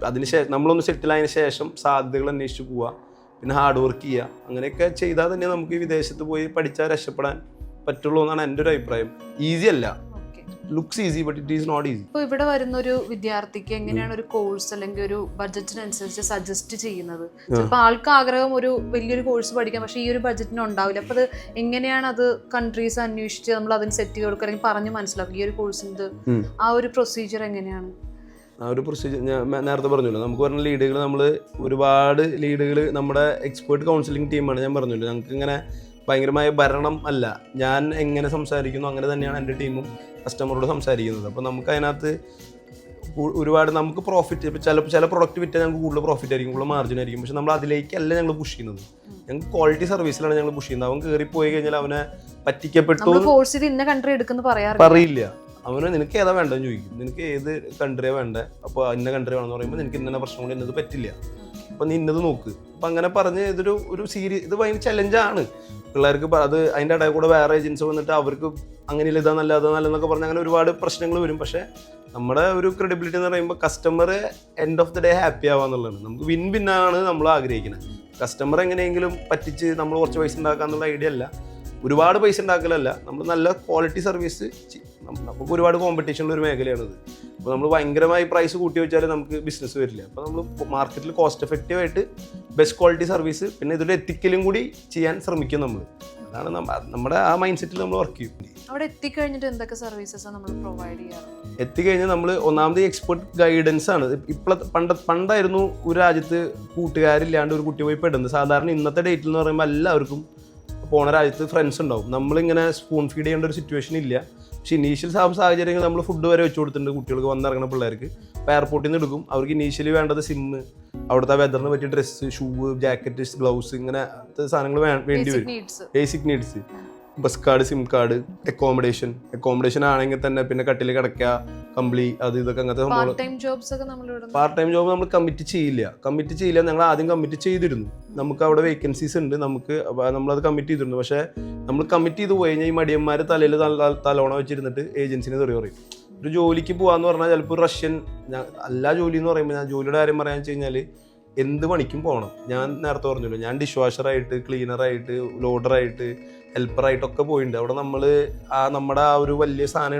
അതിനുശേഷം നമ്മളൊന്ന് സെറ്റിൽ ആയതിനു ശേഷം സാധ്യതകൾ അന്വേഷിച്ച് പോവുക. പിന്നെ ഹാർഡ് വർക്ക് ചെയ്യുക. അങ്ങനെയൊക്കെ ചെയ്താൽ തന്നെ നമുക്ക് ഈ വിദേശത്ത് പോയി പഠിച്ചാൽ രക്ഷപ്പെടാൻ പറ്റുള്ളൂ എന്നാണ് എൻ്റെ ഒരു അഭിപ്രായം. ഈസി അല്ല, looks easy but it is not easy. ഇപ്പോൾ ഇവിടെ വരുന്ന ഒരു വിദ്യാർത്ഥിക്ക് എങ്ങനെയാണ് ഒരു കോഴ്സ് അല്ലെങ്കിൽ ഒരു ബഡ്ജറ്റിനനുസരിച്ച് സജസ്റ്റ് ചെയ്യുന്നത്? ചിലപ്പോൾ ആൾക്ക് ആഗ്രഹം ഒരു വലിയൊരു കോഴ്സ് പഠിക്കാം, പക്ഷേ ഈ ഒരു ബഡ്ജറ്റിന് ഉണ്ടാവില്ല. അപ്പോൾ അത് എങ്ങനെയാണ് അത് കൺട്രീസ് അന്വേഷിച്ച് നമ്മൾ അതിന് സെറ്റ് ചെയ്ത് കൊടുക്കുക അല്ലെങ്കിൽ പറഞ്ഞ് മനസ്സിലാക്കുക ഈ ഒരു കോഴ്സിൻ്റെ ആ ഒരു പ്രൊസീജിയർ എങ്ങനെയാണ്? ആ ഒരു പ്രൊസീജിയർ ഞാൻ നേരത്തെ പറഞ്ഞല്ലോ, നമുക്ക് പറഞ്ഞ ലീഡുകൾ നമ്മൾ ഒരുപാട് ലീഡുകൾ നമ്മുടെ എക്സ്പേർട്ട് കൗൺസിലിംഗ് ടീമാണ്. ഞാൻ പറഞ്ഞല്ലോ, ഞങ്ങൾക്ക് ഇങ്ങനെ ഭയങ്കരമായ ഭരണം അല്ല, ഞാൻ എങ്ങനെ സംസാരിക്കുന്നു അങ്ങനെ തന്നെയാണ് എൻ്റെ ടീമും കസ്റ്റമറോട് സംസാരിക്കുന്നത്. അപ്പോൾ നമുക്ക് അതിനകത്ത് ഒരുപാട് നമുക്ക് പ്രോഫിറ്റ്, ഇപ്പോൾ ചില പ്രൊഡക്റ്റ് വിറ്റാൽ ഞങ്ങൾക്ക് കൂടുതൽ പ്രോഫിറ്റ് ആയിരിക്കും, കൂടുതൽ മാർജിൻ ആയിരിക്കും. പക്ഷെ നമ്മൾ അതിലേക്കല്ല ഞങ്ങൾ പുഷ് ചെയ്യുന്നത്, ഞങ്ങൾക്ക് ക്വാളിറ്റി സർവീസിലാണ് ഞങ്ങൾ പുഷ് ചെയ്യുന്നത്. അവൻ കയറി പോയി കഴിഞ്ഞാൽ അവനെ പറ്റിക്കപ്പെട്ടു പറയില്ല. അവന് നിനക്ക് ഏതാ വേണ്ടതെന്ന് ചോദിക്കും, നിനക്ക് ഏത് കൺട്രിയാണ് വേണ്ടത്, അപ്പോൾ ഇന്ന കൺട്രി വേണമെന്ന് പറയുമ്പോൾ നിനക്ക് ഇന്ന പ്രശ്നം കൊണ്ട് ഇന്നത് പറ്റില്ല, അപ്പോൾ നീ ഇന്നത് നോക്ക്. അപ്പം അങ്ങനെ പറഞ്ഞ് ഒരു സീരീസ്, ഇത് ഭയങ്കര ചലഞ്ചാണ് പിള്ളേർക്ക്. അത് അതിൻ്റെ ഇടയിൽ കൂടെ വേറെ ഏജൻസി വന്നിട്ട് അവർക്ക് അങ്ങനെയില്ല, ഇതാ നല്ല അതാ നല്ലതെന്നൊക്കെ പറഞ്ഞ് അങ്ങനെ ഒരുപാട് പ്രശ്നങ്ങൾ വരും. പക്ഷേ നമ്മുടെ ഒരു ക്രെഡിബിലിറ്റി എന്ന് പറയുമ്പോൾ customer end of the day happy ആവാന്നുള്ളതാണ്. നമുക്ക് വിൻ വിന്നാണ് നമ്മൾ ആഗ്രഹിക്കുന്നത്. കസ്റ്റമർ എങ്ങനെയെങ്കിലും പറ്റിച്ച് നമ്മൾ കുറച്ച് പൈസ ഉണ്ടാക്കാന്നുള്ള ഐഡിയ അല്ല, ഒരുപാട് പൈസ ഉണ്ടാക്കലല്ല, നമ്മൾ നല്ല ക്വാളിറ്റി സർവീസ്. നമുക്ക് ഒരുപാട് കോമ്പറ്റീഷനുള്ള ഒരു മേഖലയാണിത്. അപ്പോൾ നമ്മൾ ഭയങ്കരമായി പ്രൈസ് കൂട്ടി വെച്ചാൽ നമുക്ക് ബിസിനസ് വരില്ല. അപ്പോൾ നമ്മൾ മാർക്കറ്റിൽ കോസ്റ്റ് എഫക്റ്റീവായിട്ട് ബെസ്റ്റ് ക്വാളിറ്റി സർവീസ്, പിന്നെ ഇതിൻ്റെ എത്തിക്കലും കൂടി ചെയ്യാൻ ശ്രമിക്കും നമ്മൾ. അതാണ് നമ്മുടെ ആ മൈൻഡ് സെറ്റിൽ നമ്മൾ വർക്ക് ചെയ്യും. അവിടെ എത്തിക്കഴിഞ്ഞിട്ട് എന്തൊക്കെ സർവീസസ് നമ്മൾ പ്രൊവൈഡ് ചെയ്യാറ്? എത്തിക്കഴിഞ്ഞാൽ നമ്മൾ ഒന്നാമത് എക്സ്പെർട്ട് ഗൈഡൻസ് ആണ്. പണ്ടായിരുന്നു ഒരു രാജ്യത്ത് കൂട്ടുകാരില്ലാണ്ട് ഒരു കുട്ടി പോയി പെടുന്നത്. സാധാരണ ഇന്നത്തെ ഡേറ്റിൽ എന്ന് പറയുമ്പോൾ എല്ലാവർക്കും പോണ രാജ്യത്ത് ഫ്രണ്ട്സ് ഉണ്ടാവും. നമ്മളിങ്ങനെ സ്പൂൺ ഫീഡ് ചെയ്യേണ്ട ഒരു സിറ്റുവേഷൻ ഇല്ല. പക്ഷേ ഇനീഷ്യൽ സാഹചര്യങ്ങൾ നമ്മൾ ഫുഡ് വരെ വെച്ച് കൊടുത്തിട്ടുണ്ട് കുട്ടികൾക്ക് വന്നിറങ്ങുന്ന പിള്ളേർക്ക്. അപ്പോൾ എയർപോർട്ടിൽ നിന്ന് എടുക്കും. അവർക്ക് ഇനീഷ്യലി വേണ്ടത് സിമ്മ്, അവിടുത്തെ വെതറിന് പറ്റിയ ഡ്രസ്സ്, ഷൂ, ജാക്കറ്റ്, ഗ്ലൗസ്, ഇങ്ങനെ സാധനങ്ങൾ വേണ്ടി വരും. Basic needs. Bus card, SIM card, accommodation ആണെങ്കിൽ തന്നെ പിന്നെ കട്ടിൽ കിടക്കുക, കമ്പിളി, അത് ഇതൊക്കെ അങ്ങനത്തെ സംഭവം. പാർട്ട് ടൈം ജോബ് നമ്മൾ കമ്മിറ്റ് ചെയ്യില്ല. ഞങ്ങൾ ആദ്യം കമ്മിറ്റ് ചെയ്തിരുന്നു. നമുക്ക് അവിടെ വേക്കൻസീസ് ഉണ്ട്, നമ്മളത് കമ്മിറ്റ് ചെയ്തിരുന്നു. പക്ഷേ നമ്മൾ കമ്മിറ്റ് ചെയ്ത് പോയി കഴിഞ്ഞാൽ ഈ മടിയന്മാർ തലയിൽ തലോണ വെച്ചിരുന്നിട്ട് ഏജൻസിനെ തെറി പറയും. ഒരു ജോലിക്ക് പോകാന്ന് പറഞ്ഞാൽ ചിലപ്പോൾ റഷ്യൻ എല്ലാ ജോലി എന്ന് പറയുമ്പോൾ, ഞാൻ ജോലിയുടെ കാര്യം പറയാന്ന് വെച്ച് കഴിഞ്ഞാൽ എന്ത് പണിക്കും പോകണം. ഞാൻ നേരത്തെ പറഞ്ഞല്ലോ, ഞാൻ ഡിഷ് വാഷറായിട്ട്, ക്ലീനറായിട്ട്, ലോഡറായിട്ട്, ഹെൽപ്പറായിട്ടൊക്കെ പോയിട്ടുണ്ട്. അവിടെ നമ്മൾ നമ്മുടെ ആ ഒരു വലിയ സാധനം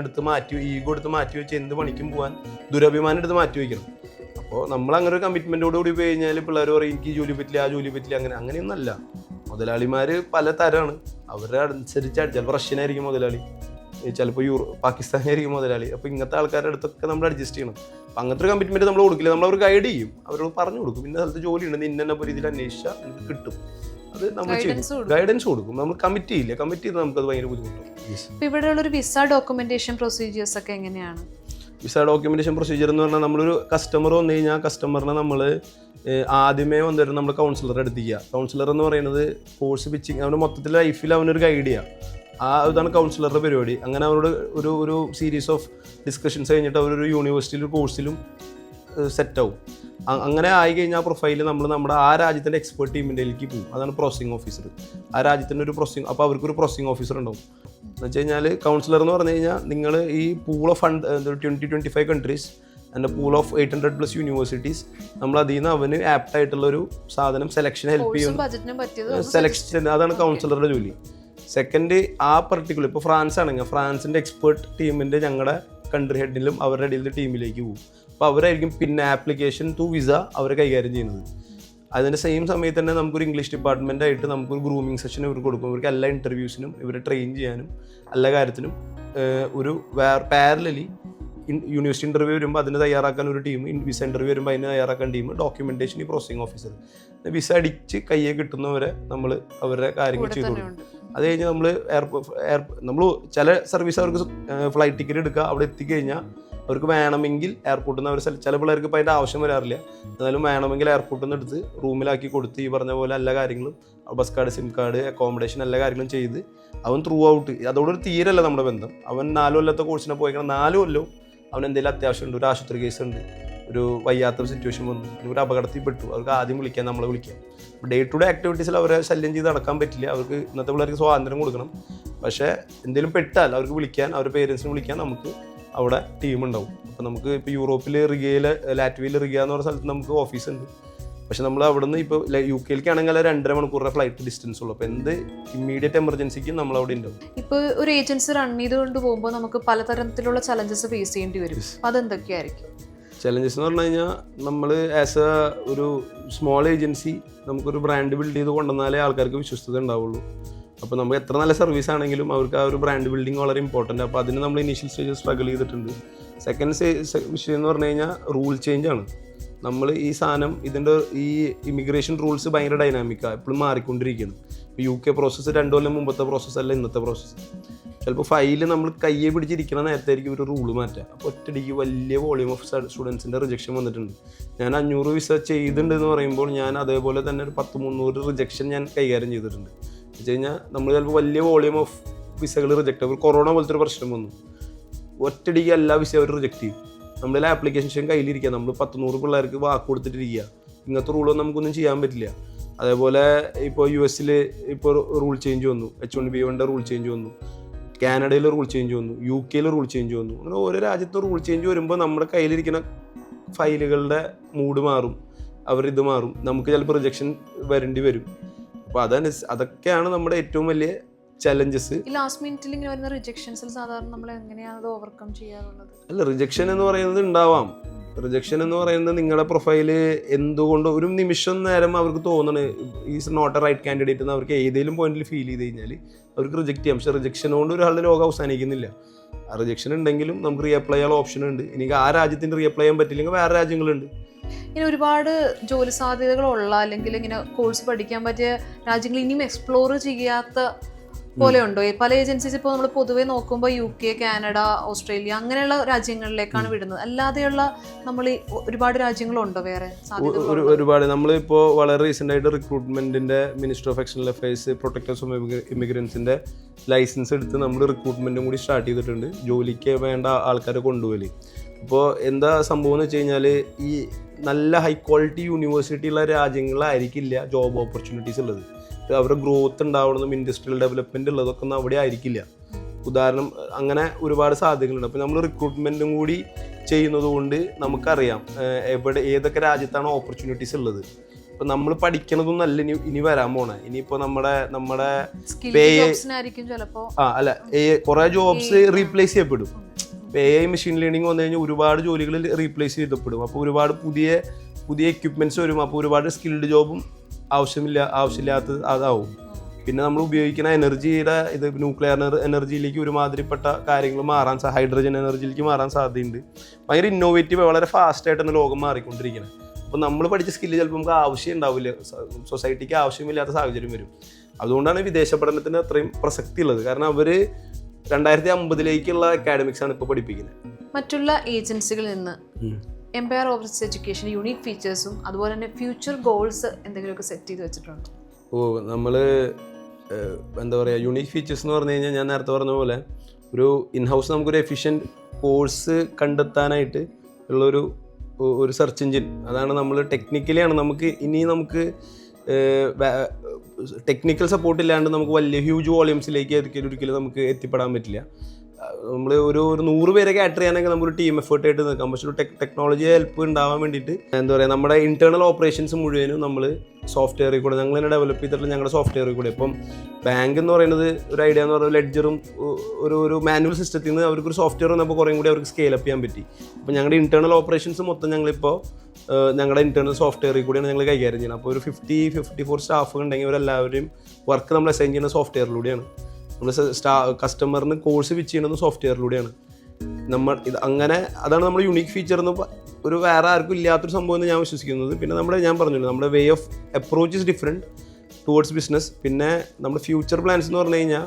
ഈഗോ എടുത്ത് മാറ്റി വെച്ച് എന്ത് പണിക്കും പോകാൻ ദുരഭിമാനം എടുത്ത് മാറ്റി വയ്ക്കണം. അപ്പോൾ നമ്മൾ അങ്ങനെ ഒരു കമ്മിറ്റ്മെൻറ്റോട് കൂടി പോയി കഴിഞ്ഞാൽ പിള്ളേർ പറയും എനിക്ക് ജോലി പറ്റില്ല, ആ ജോലി പറ്റില്ല. അങ്ങനെയൊന്നുമല്ല. മുതലാളിമാർ പലതരമാണ്. അവരുടെ അനുസരിച്ചാണ്. ചിലപ്പോൾ റഷ്യനായിരിക്കും മുതലാളി, ചിലപ്പോൾ പാകിസ്ഥാനായിരിക്കും മുതലാളി. അപ്പോൾ ഇങ്ങനത്തെ ആൾക്കാരുടെ അടുത്തൊക്കെ നമ്മൾ അഡ്ജസ്റ്റ് ചെയ്യണം. അപ്പം അങ്ങനത്തെ ഒരു കമ്മിറ്റ്മെൻറ്റ് നമ്മൾ കൊടുക്കില്ല. നമ്മൾ അവർ ഗൈഡ് ചെയ്യും, അവരോട് പറഞ്ഞു കൊടുക്കും, ഇന്ന സ്ഥലത്ത് ജോലി ഉണ്ട്, ഇന്ന ഒരു രീതിയിൽ അന്വേഷിച്ചാൽ നമുക്ക് കിട്ടും. അത് നമ്മൾ ഗൈഡൻസ് കൊടുക്കും. നമ്മൾ കമ്മിറ്റ് ചെയ്ത് നമുക്കത് ഭയങ്കര ബുദ്ധിമുട്ടാണ്. ഇവിടെയുള്ള ഒരു വിസ ഡോക്യുമെന്റേഷൻ പ്രൊസീജിയേഴ്സ് ഒക്കെ എങ്ങനെയാണ്? വിസ ഡോക്യുമെന്റേഷൻ പ്രൊസീജിയർ എന്ന് പറഞ്ഞാൽ നമ്മളൊരു കസ്റ്റമർ വന്നു കഴിഞ്ഞാൽ കസ്റ്റമറിനെ നമ്മൾ ആദ്യമേ വന്നിട്ട് നമ്മൾ കൗൺസിലറെ എടുത്തിക്കുക. കൗൺസിലർ എന്ന് പറയുന്നത് കോഴ്സ് പിച്ചിങ്, അവന് മൊത്തത്തിൽ ലൈഫിൽ അവനൊരു ഗൈഡ് ചെയ്യുക. ഇതാണ് കൗൺസിലറുടെ പരിപാടി. അങ്ങനെ അവരോട് ഒരു സീരീസ് ഓഫ് ഡിസ്കഷൻസ് കഴിഞ്ഞിട്ട് അവരൊരു യൂണിവേഴ്സിറ്റിയിൽ കോഴ്സിലും സെറ്റാവും. അങ്ങനെ ആയി കഴിഞ്ഞാൽ പ്രൊഫൈല് നമ്മൾ നമ്മുടെ ആ രാജ്യത്തിൻ്റെ എക്സ്പേർട്ട് ടീമിൻ്റെയിലേക്ക് പോകും. അതാണ് പ്രോസസിങ് ഓഫീസർ. ആ രാജ്യത്തിൻ്റെ ഒരു അപ്പോൾ അവർക്കൊരു പ്രോസസിങ് ഓഫീസർ ഉണ്ടാവും. എന്ന് വെച്ച് കഴിഞ്ഞാൽ കൗൺസിലർ എന്ന് പറഞ്ഞു കഴിഞ്ഞാൽ നിങ്ങൾ ഈ pool of 20-25 countries and pool of 800+ universities, നമ്മൾ അതിൽ നിന്ന് അവന് ആപ്റ്റായിട്ടുള്ളൊരു സാധനം സെലക്ഷൻ ഹെൽപ്പ് ചെയ്യും. സെലക്ഷൻ, അതാണ് കൗൺസിലറുടെ ജോലി. സെക്കൻഡ്, ആ പർട്ടിക്കുലർ ഇപ്പോൾ ഫ്രാൻസ് ആണെങ്കിൽ ഫ്രാൻസിൻ്റെ എക്സ്പേർട്ട് ടീമിൻ്റെ ഞങ്ങളുടെ കൺട്രി ഹെഡിലും അവരുടെ ഇടയിലെ ടീമിലേക്ക് പോകും. അപ്പോൾ അവരായിരിക്കും പിന്നെ ആപ്ലിക്കേഷൻ ടു വിസ അവർ കൈകാര്യം ചെയ്യുന്നത്. അതിൻ്റെ സെയിം സമയത്ത് തന്നെ നമുക്കൊരു ഇംഗ്ലീഷ് ഡിപ്പാർട്ട്മെൻറ്റായിട്ട് നമുക്കൊരു ഗ്രൂമിങ് സെഷൻ ഇവർക്ക് കൊടുക്കും. ഇവർക്ക് എല്ലാ ഇൻ്റർവ്യൂസിനും ഇവരെ ട്രെയിൻ ചെയ്യാനും എല്ലാ കാര്യത്തിനും ഒരു പാരലലി യൂണിവേഴ്സിറ്റി ഇൻ്റർവ്യൂ വരുമ്പോൾ അതിന് തയ്യാറാക്കാൻ ഒരു ടീം, വിസ ഇൻ്റർവ്യൂ വരുമ്പോൾ അതിന് തയ്യാറാക്കാൻ ടീം, ഡോക്യുമെൻറ്റേഷൻ ഈ പ്രോസസിങ് ഓഫീസർ. വിസ അടിച്ച് കയ്യെ കിട്ടുന്നവരെ നമ്മൾ അവരുടെ കാര്യങ്ങൾ ചെയ്തു കൊടുക്കും. അത് കഴിഞ്ഞ് നമ്മൾ ചില സർവീസ് അവർക്ക് ഫ്ലൈറ്റ് ടിക്കറ്റ് എടുക്കുക, അവിടെ എത്തിക്കഴിഞ്ഞാൽ അവർക്ക് വേണമെങ്കിൽ എയർപോർട്ടിൽ നിന്ന് അവർ ചില പിള്ളേർക്ക് ഇപ്പോൾ അതിൻ്റെ ആവശ്യം വരാറില്ല, എന്നാലും വേണമെങ്കിൽ എയർപോർട്ടിൽ നിന്ന് എടുത്ത് റൂമിലാക്കി കൊടുത്ത് ഈ പറഞ്ഞ പോലെ എല്ലാ കാര്യങ്ങളും bus card, SIM card, accommodation എല്ലാ കാര്യങ്ങളും ചെയ്ത് അവൻ ത്രൂ ഔട്ട്. അതോടൊരു തീരല്ല നമ്മുടെ ബന്ധം. അവൻ 4 കൊല്ലത്തെ കോഴ്സിനെ പോയിക്കണം. 4 കൊല്ലവും അവൻ എന്തെങ്കിലും അത്യാവശ്യമുണ്ട്, ഒരു ആശുപത്രി കേസ് ഉണ്ട്, ഒരു വയ്യാത്ത സിറ്റുവേഷൻ വന്നു, ഒരു അപകടത്തിൽ പെട്ടു, അവർക്ക് ആദ്യം വിളിക്കാൻ, നമ്മളെ വിളിക്കാം. ഡേ ടു ഡേ ആക്ടിവിറ്റീസിൽ അവരെ ശല്യം ചെയ്ത് നടക്കാൻ പറ്റില്ല. അവർക്ക് ഇന്നത്തെ പിള്ളേർക്ക് സ്വാതന്ത്ര്യം കൊടുക്കണം. പക്ഷേ എന്തെങ്കിലും പെട്ടാൽ അവർക്ക് വിളിക്കാൻ, അവരുടെ പേരൻസിനെ വിളിക്കാൻ നമുക്ക് അവിടെ ടീമുണ്ടാവും. അപ്പോൾ നമുക്ക് ഇപ്പോൾ യൂറോപ്പിൽ ലാറ്റ്വിയയിൽ റിഗ എന്ന് പറഞ്ഞ സ്ഥലത്ത് നമുക്ക് ഓഫീസുണ്ട്. പക്ഷെ നമ്മൾ അവിടെ നിന്ന് ഇപ്പോൾ UK-ലേക്കാണെങ്കിൽ 2.5 മണിക്കൂറുടെ ഫ്ലൈറ്റ് ഡിസ്റ്റൻസ് ഉള്ളൂ. അപ്പോൾ എന്ത് ഇമ്മീഡിയറ്റ് എമർജൻസിക്കും നമ്മൾ അവിടെ ഉണ്ടാവും. ഇപ്പോൾ ഒരു ഏജൻസി റൺ ചെയ്തുകൊണ്ട് പോകുമ്പോൾ നമുക്ക് പലതരത്തിലുള്ള ചലഞ്ചസ് ഫേസ് ചെയ്യേണ്ടി വരും. അതെന്തൊക്കെയായിരിക്കും ചലഞ്ചസ് എന്ന് പറഞ്ഞു കഴിഞ്ഞാൽ? നമ്മൾ ആസ് ഒരു സ്മോൾ ഏജൻസി നമുക്കൊരു ബ്രാൻഡ് ബിൽഡ് ചെയ്ത് കൊണ്ടുവന്നാലേ ആൾക്കാർക്ക് വിശ്വസ്തത ഉണ്ടാവുള്ളൂ. അപ്പോൾ നമുക്ക് എത്ര നല്ല സർവീസ് ആണെങ്കിലും അവർക്ക് ആ ഒരു ബ്രാൻഡ് ബിൽഡിങ് വളരെ ഇമ്പോർട്ടൻ്റ്. അപ്പോൾ അതിന് നമ്മൾ ഇനീഷ്യൽ സ്റ്റേജിൽ സ്ട്രഗിൾ ചെയ്തിട്ടുണ്ട്. സെക്കൻഡ് വിഷയം എന്ന് പറഞ്ഞു കഴിഞ്ഞാൽ റൂൾ ചേഞ്ച് ആണ്. നമ്മൾ ഈ സാധനം ഇതിൻ്റെ ഈ ഇമിഗ്രേഷൻ റൂൾസ് ഭയങ്കര ഡൈനാമിക്കാണ്, എപ്പോഴും മാറിക്കൊണ്ടിരിക്കുകയാണ്. ഇപ്പോൾ UK പ്രോസസ്സ് 2 കൊല്ലം മുമ്പത്തെ പ്രോസസ്സല്ല ഇന്നത്തെ പ്രോസസ്സ്. ചിലപ്പോൾ ഫയല് നമ്മൾ കയ്യെ പിടിച്ചിരിക്കുന്ന നേരത്തായിരിക്കും ഒരു റൂള് മാറ്റുക. അപ്പോൾ ഒറ്റയടിക്ക് വലിയ വോളിയൂം ഓഫ് സ്റ്റുഡൻസിൻ്റെ റിജക്ഷൻ വന്നിട്ടുണ്ട്. ഞാൻ 500 വിസ ചെയ്തിട്ടുണ്ട് എന്ന് പറയുമ്പോൾ ഞാൻ അതേപോലെ തന്നെ ഒരു 100-300 റിജക്ഷൻ ഞാൻ കൈകാര്യം ചെയ്തിട്ടുണ്ട്. എന്ന് വെച്ച് കഴിഞ്ഞാൽ നമ്മൾ ചിലപ്പോൾ വലിയ വോളിയൂം ഓഫ് വിസകൾ റിജക്റ്റ് ആവും. കൊറോണ പോലത്തെ ഒരു പ്രശ്നം വന്നു, ഒറ്റയടിക്ക് എല്ലാ വിസയും അവർ റിജക്റ്റ് ചെയ്യും. നമ്മളെ ആപ്ലിക്കേഷൻ കയ്യിലിരിക്കുക, നമ്മൾ 100 പിള്ളേർക്ക് വാക്ക് കൊടുത്തിട്ടിരിക്കുക. ഇങ്ങനത്തെ റൂളൊന്നും നമുക്കൊന്നും ചെയ്യാൻ പറ്റില്ല. അതേപോലെ ഇപ്പോൾ US ഇപ്പോൾ റൂൾ ചേഞ്ച് വന്നു, H1B1 റൂൾ ചേഞ്ച് വന്നു, കാനഡയിൽ റൂൾ ചേഞ്ച് വന്നു, UK റൂൾ ചേഞ്ച് വന്നു. അങ്ങനെ ഓരോ രാജ്യത്ത് റൂൾ ചേഞ്ച് വരുമ്പോൾ നമ്മുടെ കയ്യിലിരിക്കുന്ന ഫയലുകളുടെ മൂഡ് മാറും, അവരിത് മാറും, നമുക്ക് ചിലപ്പോൾ റിജക്ഷൻ വരേണ്ടി വരും. അപ്പോൾ അതൊക്കെയാണ് നമ്മുടെ ഏറ്റവും വലിയ ചലഞ്ചസ്. ലാസ്റ്റ് മിനിറ്റിൽ ഇങ്ങനെ വരുന്ന റിജക്ഷൻസിൽ സാധാരണ നമ്മൾ എങ്ങനെയാണ് അത് ഓവർകം ചെയ്യാറുള്ളത്? അല്ല, റിജക്ഷൻ എന്ന് പറയുന്നത് ഉണ്ടാവാം. റിജക്ഷൻ എന്ന് പറയുന്നത് നിങ്ങളുടെ പ്രൊഫൈല് എന്തുകൊണ്ട് ഒരു നിമിഷം നേരം അവർക്ക് തോന്നണേ is not a right candidate എന്ന് അവർക്ക് ഏതെങ്കിലും പോയിന്റിൽ ഫീൽ ചെയ്ത് കഴിഞ്ഞാൽ അവർക്ക് റിജക്റ്റ് ചെയ്യാം. പക്ഷേ റിജക്ഷൻ കൊണ്ട് ഒരാളുടെ ലോകം അവസാനിക്കുന്നില്ല. ആ റിജക്ഷൻ ഉണ്ടെങ്കിലും നമുക്ക് റീഅപ്ലൈ ചെയ്യാനുള്ള ഓപ്ഷൻ ഉണ്ട്. എനിക്ക് ആ രാജ്യത്തിന് റീഅപ്ലൈ ചെയ്യാൻ പറ്റില്ലെങ്കിൽ വേറെ രാജ്യങ്ങളുണ്ട്. ഇങ്ങനെ ഒരുപാട് ജോലി സാധ്യതകളുള്ള അല്ലെങ്കിൽ ഇങ്ങനെ കോഴ്സ് പഠിക്കാൻ പറ്റിയ രാജ്യങ്ങൾ ഇനിയും എക്സ്പ്ലോർ ചെയ്യാത്ത പോലെ ഉണ്ടോ? പല ഏജൻസീസ് ഇപ്പോൾ നമ്മൾ പൊതുവെ നോക്കുമ്പോൾ UK, കാനഡ, ഓസ്ട്രേലിയ അങ്ങനെയുള്ള രാജ്യങ്ങളിലേക്കാണ് വിടുന്നത്. അല്ലാതെയുള്ള നമ്മൾ ഒരുപാട് രാജ്യങ്ങളുണ്ടോ വേറെ? ഒരുപാട്. നമ്മളിപ്പോൾ വളരെ റീസെൻ്റ് ആയിട്ട് റിക്രൂട്ട്മെന്റിന്റെ minister of external affairs protectors of ഇമിഗ്രൻസിന്റെ ലൈസൻസ് എടുത്ത് നമ്മൾ റിക്രൂട്ട്മെന്റും കൂടി സ്റ്റാർട്ട് ചെയ്തിട്ടുണ്ട്, ജോലിക്ക് വേണ്ട ആൾക്കാരെ കൊണ്ടുപോയി. അപ്പോൾ എന്താ സംഭവം എന്ന് വെച്ച് കഴിഞ്ഞാൽ ഈ നല്ല ഹൈ ക്വാളിറ്റി യൂണിവേഴ്സിറ്റി ഉള്ള രാജ്യങ്ങളിലായിരിക്കില്ല ജോബ് ഓപ്പർച്യൂണിറ്റീസ് ഉള്ളത്. അവരുടെ ഗ്രോത്ത് ഉണ്ടാവണമെന്നും ഇൻഡസ്ട്രിയൽ ഡെവലപ്മെൻറ്റ് ഉള്ളതൊക്കെ ഒന്നും അവിടെ ആയിരിക്കില്ല. ഉദാഹരണം അങ്ങനെ ഒരുപാട് സാധ്യതകളുണ്ട്. അപ്പോൾ നമ്മൾ റിക്രൂട്ട്മെൻറ്റും കൂടി ചെയ്യുന്നത് കൊണ്ട് നമുക്കറിയാം ഏതൊക്കെ രാജ്യത്താണ് ഓപ്പർച്യൂണിറ്റീസ് ഉള്ളത്. ഇപ്പം നമ്മൾ പഠിക്കണതൊന്നും അല്ല ഇനി വരാൻ പോണേ. ഇനിയിപ്പോൾ നമ്മുടെ കുറേ ജോബ്സ് റീപ്ലേസ് ചെയ്യപ്പെടും. AI മെഷീൻ ലേണിംഗ് വന്നു കഴിഞ്ഞാൽ ഒരുപാട് ജോലികൾ റീപ്ലേസ് ചെയ്യപ്പെടും. അപ്പോൾ ഒരുപാട് പുതിയ എക്യുപ്മെൻറ്റ്സ് വരും. അപ്പോൾ ഒരുപാട് സ്കിൽഡ് ജോബും ആവശ്യമില്ലാത്ത അതാവും. പിന്നെ നമ്മൾ ഉപയോഗിക്കുന്ന എനർജിയുടെ ന്യൂക്ലിയർ എനർജിയിലേക്ക് ഒരുമാതിരിപ്പെട്ട കാര്യങ്ങൾ മാറാൻ, ഹൈഡ്രജൻ എനർജിയിലേക്ക് മാറാൻ സാധ്യതയുണ്ട്. ഭയങ്കര ഇന്നോവേറ്റീവ്, വളരെ ഫാസ്റ്റായിട്ടാണ് ലോകം മാറിക്കൊണ്ടിരിക്കുന്നത്. അപ്പോൾ നമ്മൾ പഠിച്ച സ്കില്ല് ചിലപ്പോൾ നമുക്ക് ആവശ്യം ഉണ്ടാവില്ല, സൊസൈറ്റിക്ക് ആവശ്യമില്ലാത്ത സാഹചര്യം വരും. അതുകൊണ്ടാണ് വിദേശ പഠനത്തിന് അത്രയും പ്രസക്തി ഉള്ളത്. കാരണം അവർ 2050 അക്കാഡമിക്സ് ആണ് ഇപ്പോൾ പഠിപ്പിക്കുന്നത്. മറ്റുള്ള ഏജൻസികളിൽ നിന്ന് എംപയർ ഓവർസീസ് എഡ്യൂക്കേഷൻ യൂണിക് ഫീച്ചേഴ്സും അതുപോലെ തന്നെ ഫ്യൂച്ചർ ഗോൾസ് എന്തെങ്കിലുമൊക്കെ സെറ്റ് ചെയ്ത് വെച്ചിട്ടുണ്ട്? നമ്മൾ എന്താ പറയുക, യൂണിക് ഫീച്ചേഴ്സ് എന്ന് പറഞ്ഞു കഴിഞ്ഞാൽ ഞാൻ നേരത്തെ പറഞ്ഞ പോലെ ഒരു ഇൻഹൗസ് നമുക്കൊരു എഫിഷ്യൻറ്റ് കോഴ്സ് കണ്ടെത്താനായിട്ട് ഉള്ളൊരു സെർച്ച് എഞ്ചിൻ. അതാണ് നമ്മൾ ടെക്നിക്കലിയാണ് നമുക്ക് ടെക്നിക്കൽ സപ്പോർട്ട് ഇല്ലാണ്ട് നമുക്ക് വലിയ ഹ്യൂജ് വോളിയൂംസിലേക്ക് ഒരിക്കലും നമുക്ക് എത്തിപ്പെടാൻ പറ്റില്ല. നമ്മൾ ഒരു 100 പേരെ കാറ്റർ ചെയ്യാനൊക്കെ നമുക്കൊരു ടീം എഫേർട്ട് ആയിട്ട് നിൽക്കാം. പക്ഷേ ഒരു ടെക്നോളജി ഹെൽപ്പ് ഉണ്ടാവാൻ വേണ്ടിയിട്ട് എന്താ പറയുക, നമ്മുടെ ഇന്റേണൽ ഓപ്പറേഷൻസ് മുഴുവനും നമ്മൾ സോഫ്റ്റ്വെയറിൽ കൂടെ ഞങ്ങൾ തന്നെ ഡെവലപ്പ് ചെയ്തിട്ടുള്ള ഞങ്ങളുടെ സോഫ്റ്റ്വെയറിൽ കൂടെ. ഇപ്പം ബാങ്ക് എന്ന് പറയുന്നത് ഒരു ഐഡിയ എന്ന് പറയുന്നത് ലെഡ്ജറും ഒരു മാനുവൽ സിസ്റ്റത്തിൽ നിന്ന് അവർക്കൊരു സോഫ്റ്റ്വെയർ വന്നപ്പോൾ കുറേ കൂടി അവർക്ക് സ്കെയിലപ്പ് ചെയ്യാൻ പറ്റി. അപ്പോൾ ഞങ്ങളുടെ ഇന്റേണൽ ഓപ്പറേഷൻസ് മൊത്തം ഞങ്ങളിപ്പോൾ ഞങ്ങളുടെ ഇന്റേണൽ സോഫ്റ്റ്വെയറിൽ കൂടിയാണ് ഞങ്ങൾ കൈകാര്യം ചെയ്യുന്നത്. അപ്പോൾ ഒരു 54 സ്റ്റാഫ് ഉണ്ടെങ്കിൽ അവരെല്ലാവരും വർക്ക് നമ്മൾ അസൈൻ ചെയ്യുന്ന സോഫ്റ്റ്വെയറിലൂടെയാണ്. നമ്മൾ കസ്റ്റമറിന് കോഴ്സ് പിച്ച് ചെയ്യുന്നത് സോഫ്റ്റ്വെയറിലൂടെയാണ്. അങ്ങനെ അതാണ് നമ്മുടെ യുണീക്ക് ഫീച്ചർ എന്ന് ഒരു വേറെ ആർക്കും ഇല്ലാത്തൊരു സംഭവം എന്ന് ഞാൻ വിശ്വസിക്കുന്നത്. പിന്നെ ഞാൻ പറഞ്ഞില്ല, നമ്മുടെ way of approach is different towards business. പിന്നെ നമ്മുടെ ഫ്യൂച്ചർ പ്ലാൻസ് എന്ന് പറഞ്ഞു കഴിഞ്ഞാൽ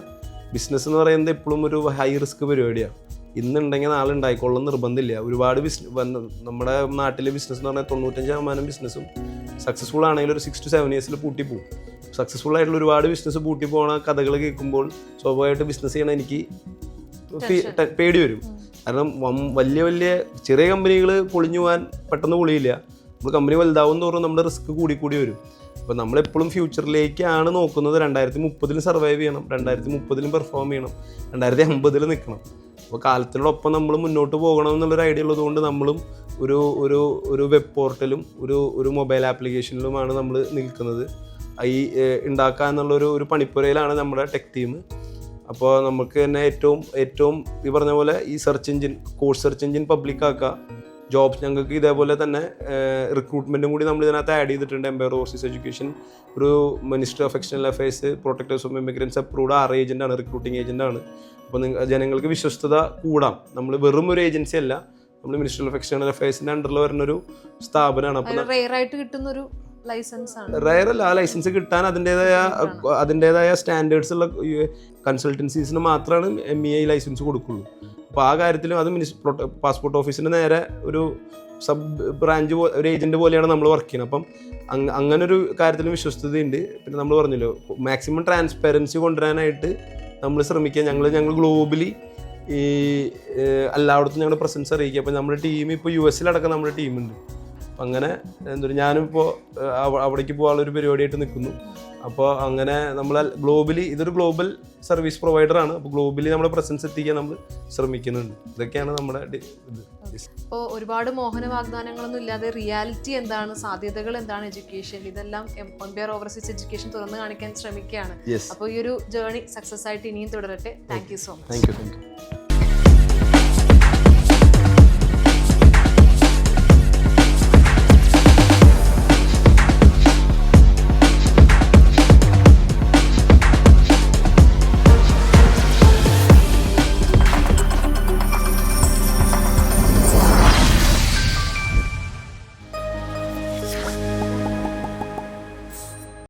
ബിസിനസ് എന്ന് പറയുന്നത് എപ്പോഴും ഒരു ഹൈ റിസ്ക് പരിപാടിയാണ്. ഇന്നുണ്ടെങ്കിൽ നാളെ ഉണ്ടായിക്കൊള്ളുന്ന നിർബന്ധമില്ല. ഒരുപാട് നമ്മുടെ നാട്ടിലെ ബിസിനസ് എന്ന് പറഞ്ഞാൽ 95% ബിസിനസ്സും സക്സസ്ഫുൾ ആണെങ്കിൽ ഒരു 6 to 7 years പൂട്ടിപ്പോവും. സക്സസ്ഫുൾ ആയിട്ടുള്ള ഒരുപാട് ബിസിനസ് പൂട്ടി പോണ കഥകൾ കേൾക്കുമ്പോൾ സ്വാഭാവികമായിട്ട് ബിസിനസ് ചെയ്യണം എനിക്ക് പേടി വരും. കാരണം വലിയ ചെറിയ കമ്പനികൾ പൊളിഞ്ഞു പോകാൻ പെട്ടെന്ന് പൊളിയില്ല. നമ്മൾ കമ്പനി വലുതാവും തോറും നമ്മുടെ റിസ്ക് കൂടി വരും. അപ്പോൾ നമ്മളെപ്പോഴും ഫ്യൂച്ചറിലേക്കാണ് നോക്കുന്നത്. 2030 സർവൈവ് ചെയ്യണം, 2030 പെർഫോം ചെയ്യണം, 2050 നിൽക്കണം. അപ്പോൾ കാലത്തിനോടൊപ്പം നമ്മൾ മുന്നോട്ട് പോകണം എന്നുള്ളൊരു ഐഡിയ ഉള്ളതുകൊണ്ട് നമ്മളും ഒരു ഒരു ഒരു വെബ് പോർട്ടലും ഒരു മൊബൈൽ ആപ്ലിക്കേഷനിലുമാണ് നമ്മൾ നിൽക്കുന്നത്. ഈ ഉണ്ടാക്കുക എന്നുള്ളൊരു പണിപ്പുരയിലാണ് നമ്മുടെ ടെക് ടീം. അപ്പോൾ നമുക്ക് തന്നെ ഏറ്റവും ഈ പറഞ്ഞ പോലെ ഈ കോഴ്സ് സെർച്ച് എഞ്ചിൻ പബ്ലിക് ആക്കുക, ജോബ്സ് ഞങ്ങൾക്ക് ഇതേപോലെ തന്നെ റിക്രൂട്ട്മെൻറ്റും കൂടി നമ്മൾ ഇതിനകത്ത് ആഡ് ചെയ്തിട്ടുണ്ട്. എംപയർ ഓവർസീസ് എഡ്യൂക്കേഷൻ ഒരു ministry of external affairs protectors of immigrants approved ഏജൻ്റാണ്, റിക്രൂട്ടിംഗ് ഏജൻ്റാണ്. അപ്പോൾ ജനങ്ങൾക്ക് വിശ്വസ്തത കൂടാം. നമ്മൾ വെറും ഒരു ഏജൻസി അല്ല, നമ്മൾ മിനിസ്ട്രി ഓഫ് എക്സ്റ്റേണൽ അഫയേഴ്സിൻ്റെ അണ്ടറിൽ വരുന്നൊരു സ്ഥാപനമാണ്. അപ്പോൾ റെയറായിട്ട് കിട്ടുന്നൊരു ലൈസൻസ് ആണ്. റയർ അല്ല, ആ ലൈസൻസ് കിട്ടാൻ അതിൻ്റെതായ സ്റ്റാൻഡേർഡ്സ് ഉള്ള കൺസൾട്ടൻസീസിന് മാത്രമാണ് MEA ലൈസൻസ് കൊടുക്കുള്ളൂ. അപ്പോൾ ആ കാര്യത്തിലും അത് പാസ്പോർട്ട് ഓഫീസിൻ്റെ നേരെ ഒരു സബ് ബ്രാഞ്ച് ഒരു ഏജൻറ്റ് പോലെയാണ് നമ്മൾ വർക്ക് ചെയ്യുന്നത്. അപ്പം അങ്ങനൊരു കാര്യത്തിലും വിശ്വസ്തതയുണ്ട്. പിന്നെ നമ്മൾ പറഞ്ഞല്ലോ, മാക്സിമം ട്രാൻസ്പെറൻസി കൊണ്ടുവരാനായിട്ട് നമ്മൾ ശ്രമിക്കുക. ഞങ്ങൾ ഗ്ലോബലി ഈ എല്ലായിടത്തും ഞങ്ങളുടെ പ്രസൻസ് അറിയിക്കുക. അപ്പോൾ നമ്മുടെ ടീം ഇപ്പോൾ US നമ്മുടെ ടീമുണ്ട്. അപ്പം അങ്ങനെ ഞാനിപ്പോൾ അവിടേക്ക് പോകാനുള്ളൊരു പരിപാടിയായിട്ട് നിൽക്കുന്നു. അപ്പോൾ അങ്ങനെ നമ്മൾ ഗ്ലോബലി ഇതൊരു ഗ്ലോബൽ സർവീസ് പ്രൊവൈഡറാണ്. അപ്പോൾ ഗ്ലോബലി നമ്മുടെ പ്രസൻസ് എത്തിക്കാൻ നമ്മൾ ശ്രമിക്കുന്നുണ്ട്. ഇതൊക്കെയാണ് നമ്മുടെ ഇപ്പോൾ ഒരുപാട് മോഹന വാഗ്ദാനങ്ങളൊന്നും ഇല്ലാതെ റിയാലിറ്റി എന്താണ്, സാധ്യതകൾ എന്താണ് എഡ്യൂക്കേഷൻ, ഇതെല്ലാം എംപയർ ഓവർസീസ് എഡ്യൂക്കേഷൻ തുറന്നു കാണിക്കാൻ ശ്രമിക്കുകയാണ്. അപ്പോൾ ഈ ഒരു ജേർണി സക്സസ് ആയിട്ട് ഇനിയും തുടരട്ടെ. Thank you so much. Thank U.